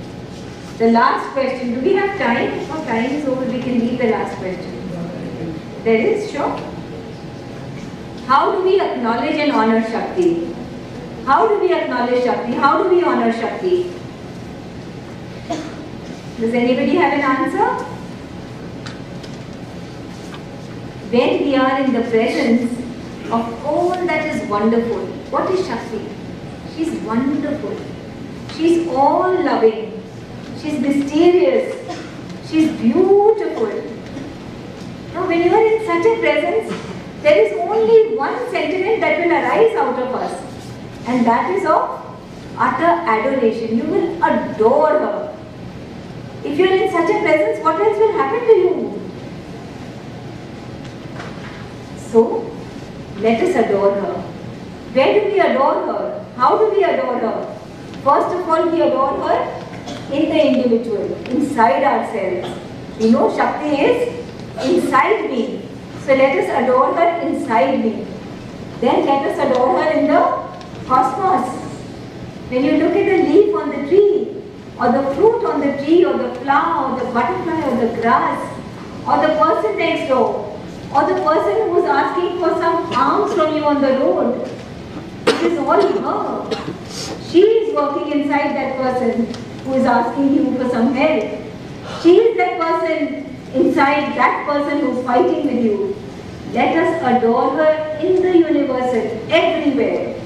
The last question, do we have time? If our time is over, we can leave the last question. There is, sure. How do we acknowledge and honor Shakti? How do we acknowledge Shakti? How do we honor Shakti? Does anybody have an answer? When we are in the presence of all that is wonderful. What is Shakti? She's wonderful. She's all loving. She's mysterious. She's beautiful. Now when you are in such a presence, there is only one sentiment that will arise out of us, and that is of utter adoration. You will adore her. If you are in such a presence, what else will happen to you? So, let us adore her. Where do we adore her? How do we adore her? First of all, we adore her in the individual, inside ourselves. We know Shakti is inside me. So let us adore her inside me. Then let us adore her in the cosmos. When you look at the leaf on the tree, or the fruit on the tree, or the flower, or the butterfly, or the grass, or the person next door, or the person who is asking for some alms from you on the road, it is all her. She is working inside that person who is asking you for some help. She is that person inside that person who is fighting with you. Let us adore her in the universal, everywhere.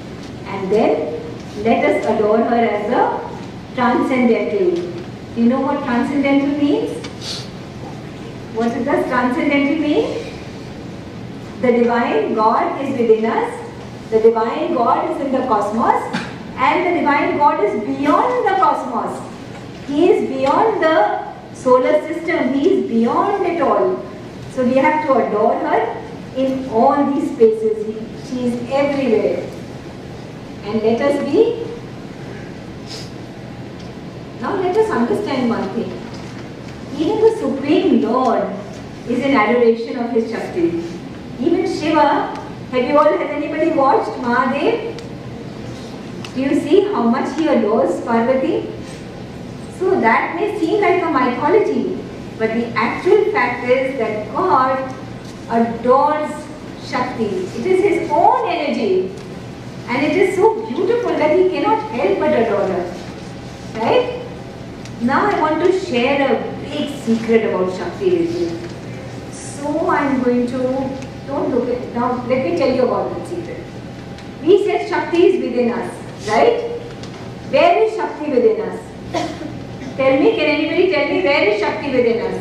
And then let us adore her as a transcendental. Do you know what transcendental means? What does transcendental mean? The divine God is within us. The divine God is in the cosmos. And the divine God is beyond the cosmos. He is beyond the solar system. He is beyond it all. So we have to adore her in all these spaces. She is everywhere. And let us be. Now let us understand one thing. Even the Supreme Lord is in adoration of his Shakti. Even Shiva, has anybody watched Mahadev? Do you see how much he adores Parvati? So that may seem like a mythology, but the actual fact is that God adores Shakti. It is his own energy, and it is so beautiful that he cannot help but adore her. Right? Now I want to share a big secret about Shakti with you. So I am going to, don't look at, now let me tell you about the secret. We said Shakti is within us. Right? Where is Shakti within us? Tell me, can anybody tell me where is Shakti within us?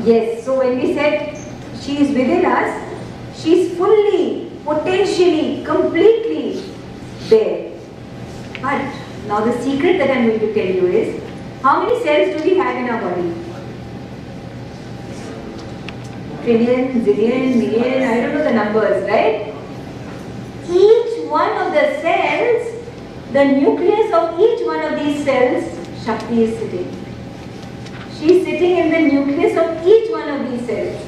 Yes, so when we said she is within us, she is fully, potentially, completely there. But now the secret that I am going to tell you is, how many cells do we have in our body? Trillion, zillion, million, I don't know the numbers, right? Each one of the cells, the nucleus of each one of these cells, Shakti is sitting. She is sitting in the nucleus of each one of these cells.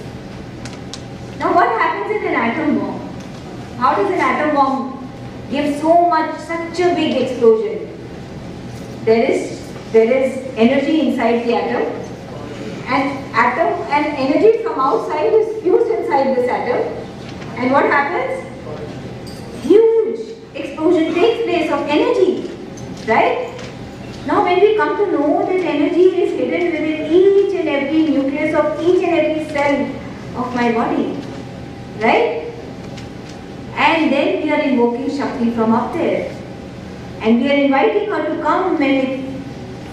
Now what happens in an atom bomb? How does an atom bomb give such a big explosion? There is energy inside the atom, and energy from outside is fused inside this atom. And what happens? Huge explosion takes place of energy, right? Now when we come to know that energy is hidden within each and every nucleus of each and every cell of my body, right? And then we are invoking Shakti from up there. And we are inviting her to come and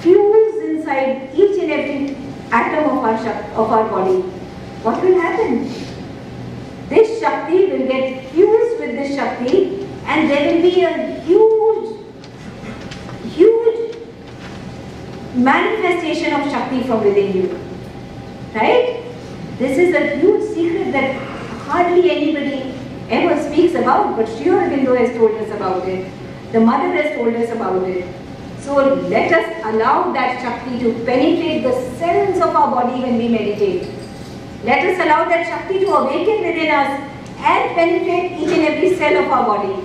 fuse inside each and every atom of our body. What will happen? This Shakti will get fused with this Shakti, and there will be a huge manifestation of Shakti from within you. Right? This is a huge secret that hardly anybody ever speaks about, but Sri Aurobindo has told us about it. The Mother has told us about it. So let us allow that Shakti to penetrate the cells of our body when we meditate. Let us allow that Shakti to awaken within us and penetrate each and every cell of our body.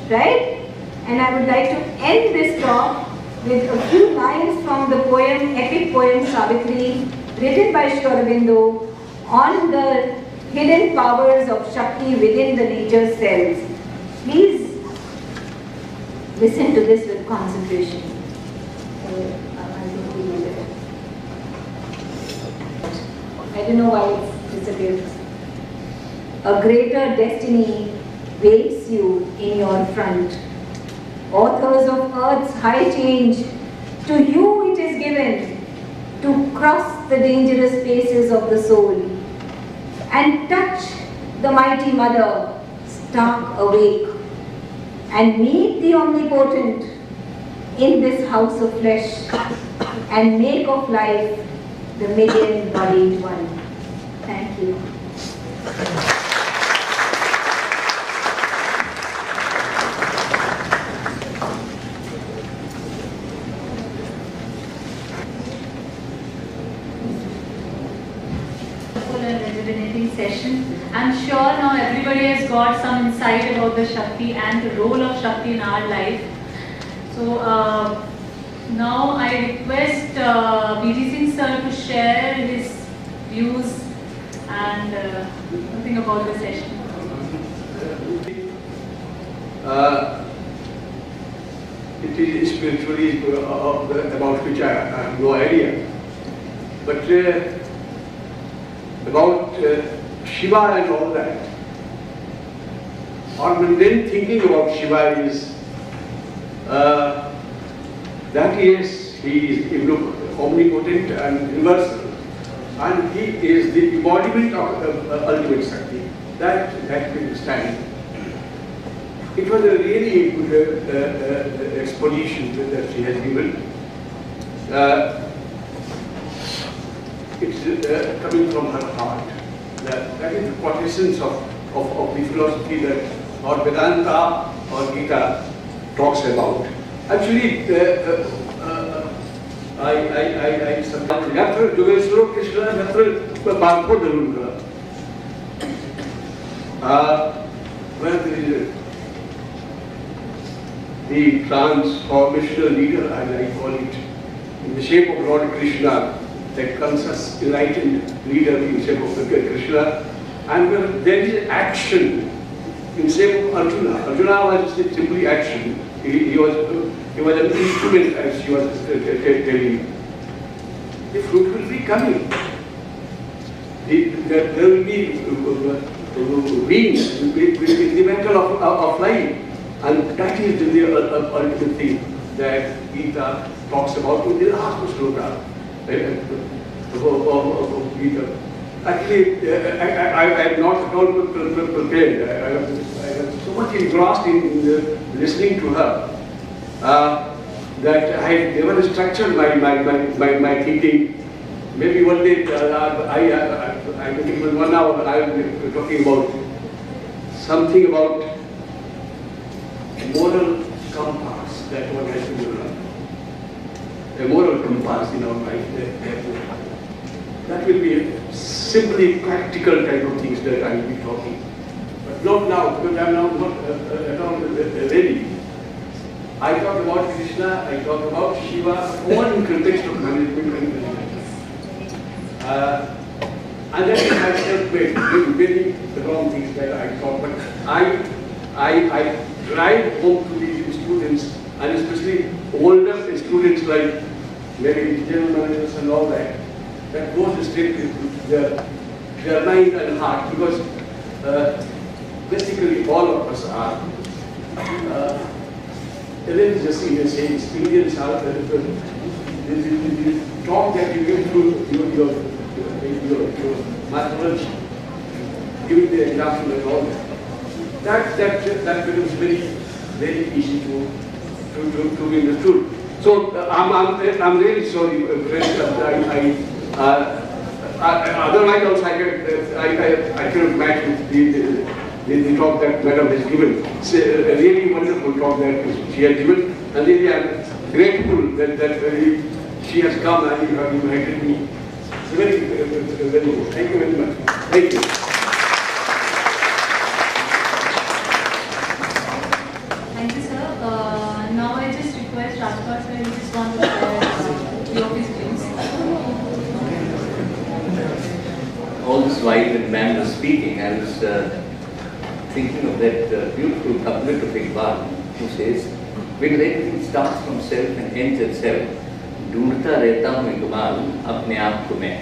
Right? And I would like to end this talk with a few lines from the poem, epic poem Savitri, written by Sri Aurobindo on the hidden powers of Shakti within the nature's cells. Please listen to this with concentration. I don't know why it's disappeared. A greater destiny waits you in your front. Authors of earth's high change, to you it is given to cross the dangerous spaces of the soul and touch the mighty mother stark awake and meet the omnipotent in this house of flesh and make of life the million-bodied one. Thank you. And rejuvenating session. I'm sure now everybody has got some insight about the Shakti and the role of Shakti in our life. So now I request B.G. Singh sir to share his views and something about the session. It is spiritually about which I have no idea. But about Shiva and all that, or then thinking about Shiva is that he is omnipotent and universal, and he is the embodiment of ultimate Shakti. That we understand. It was a really good exposition that she has given. It's coming from her heart. That is the quintessence of the philosophy that or Vedanta or Gita talks about. Actually, I support Yatra Jogeshwara Krishna Yatra Bharpo Dharunga. Where the transformational leader, I call it, in the shape of Lord Krishna, that conscious, enlightened leader in shape of Krishna, and where there is action in shape of Arjuna. Arjuna was simply action. He was an instrument, as she was telling. The fruit will be coming. There will be wings in the battle of life. And that is the ultimate thing that Gita talks about in the last sloka of Gita. Actually, I am not at all prepared. I am so much engrossed in listening to her that I have never structured my thinking. Maybe one day, I think it was 1 hour, I will be talking about something about moral compass that one has to develop. A moral compass in our life. That will be simply practical type of things that I will be talking. But not now, because I am now not at all ready. I talk about Krishna, I talk about Shiva, all in context of management. And that has helped many wrong things that I thought. But I drive home to the students, and especially older students like maybe general managers and all that, that goes straight to their mind and heart, because basically all of us are religious in a sense. Indians are the talk that you give to your mythology, giving the example and all that. That becomes very easy to be understood. So I'm really sorry, friends. Otherwise also I cannot match with the talk that Madam has given. It's a really wonderful talk that she has given, and really I'm grateful that she has come and you have invited me. Very, very good. Thank you very much. Thank you. Thank you, sir. Now I just request Rajpal sir, you just want to share your views. All this while when ma'am was speaking, I was thinking of that beautiful couplet of Iqbal who says, when everything starts from self and ends at self, ढूंढता रहता हूँ इकबाल अपने आप को मैं,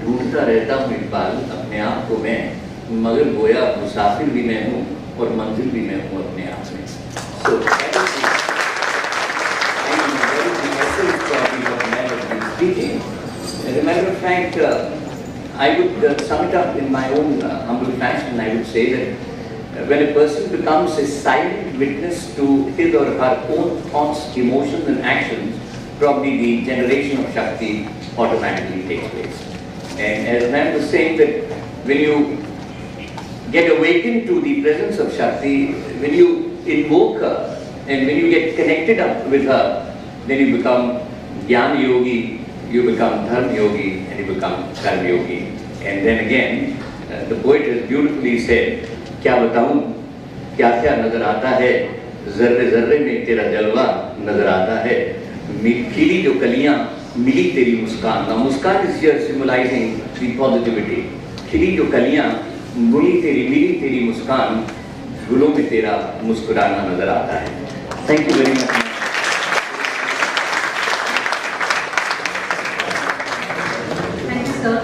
ढूंढता रहता हूँ इकबाल अपने आप को मैं, मगर गोया मुसाफिर भी मैं हूँ और मंजिल भी मैं हूँ अपने आप में. So that is the essence probably of the man has been speaking. As a matter of fact, I would sum it up in my own humble fashion. I would say that when a person becomes a silent witness to his or her own thoughts, emotions and actions, probably the generation of Shakti automatically takes place. And as Ma'am was saying that when you get awakened to the presence of Shakti, when you invoke her and when you get connected up with her, then you become Jnana Yogi, you become Dharma Yogi and you become Karma Yogi. And then again, the poet has beautifully said, क्या बताऊं क्या क्या नजर आता है, जर्रे जर्रे में तेरा जलवा नजर आता है, खिली जो कलियां मिली तेरी मुस्कान. Now Muskan is here symbolizing the positivity. खिली जो कलियां मिली तेरी मुस्कान, गुलों में तेरा मुस्कुराना नजर आता है. Thank you very much. Thank you, sir.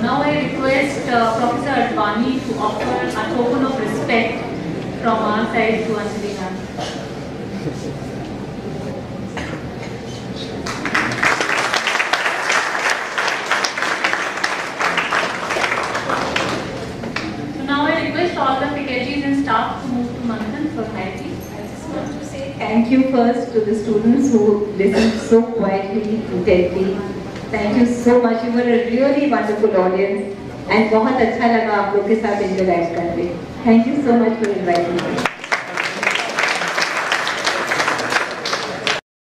Now I request Professor Advani to offer a token of respect from our side to Anjali ma'am. So now I request all the faculties and staff to move to Manthan for hierarchy. I just want to say thank you first to the students who listened so quietly, intently. Thank you so much. You were a really wonderful audience and बहुत अच्छा लगा आप लोग के साथ interact करके. Thank you so much for inviting me.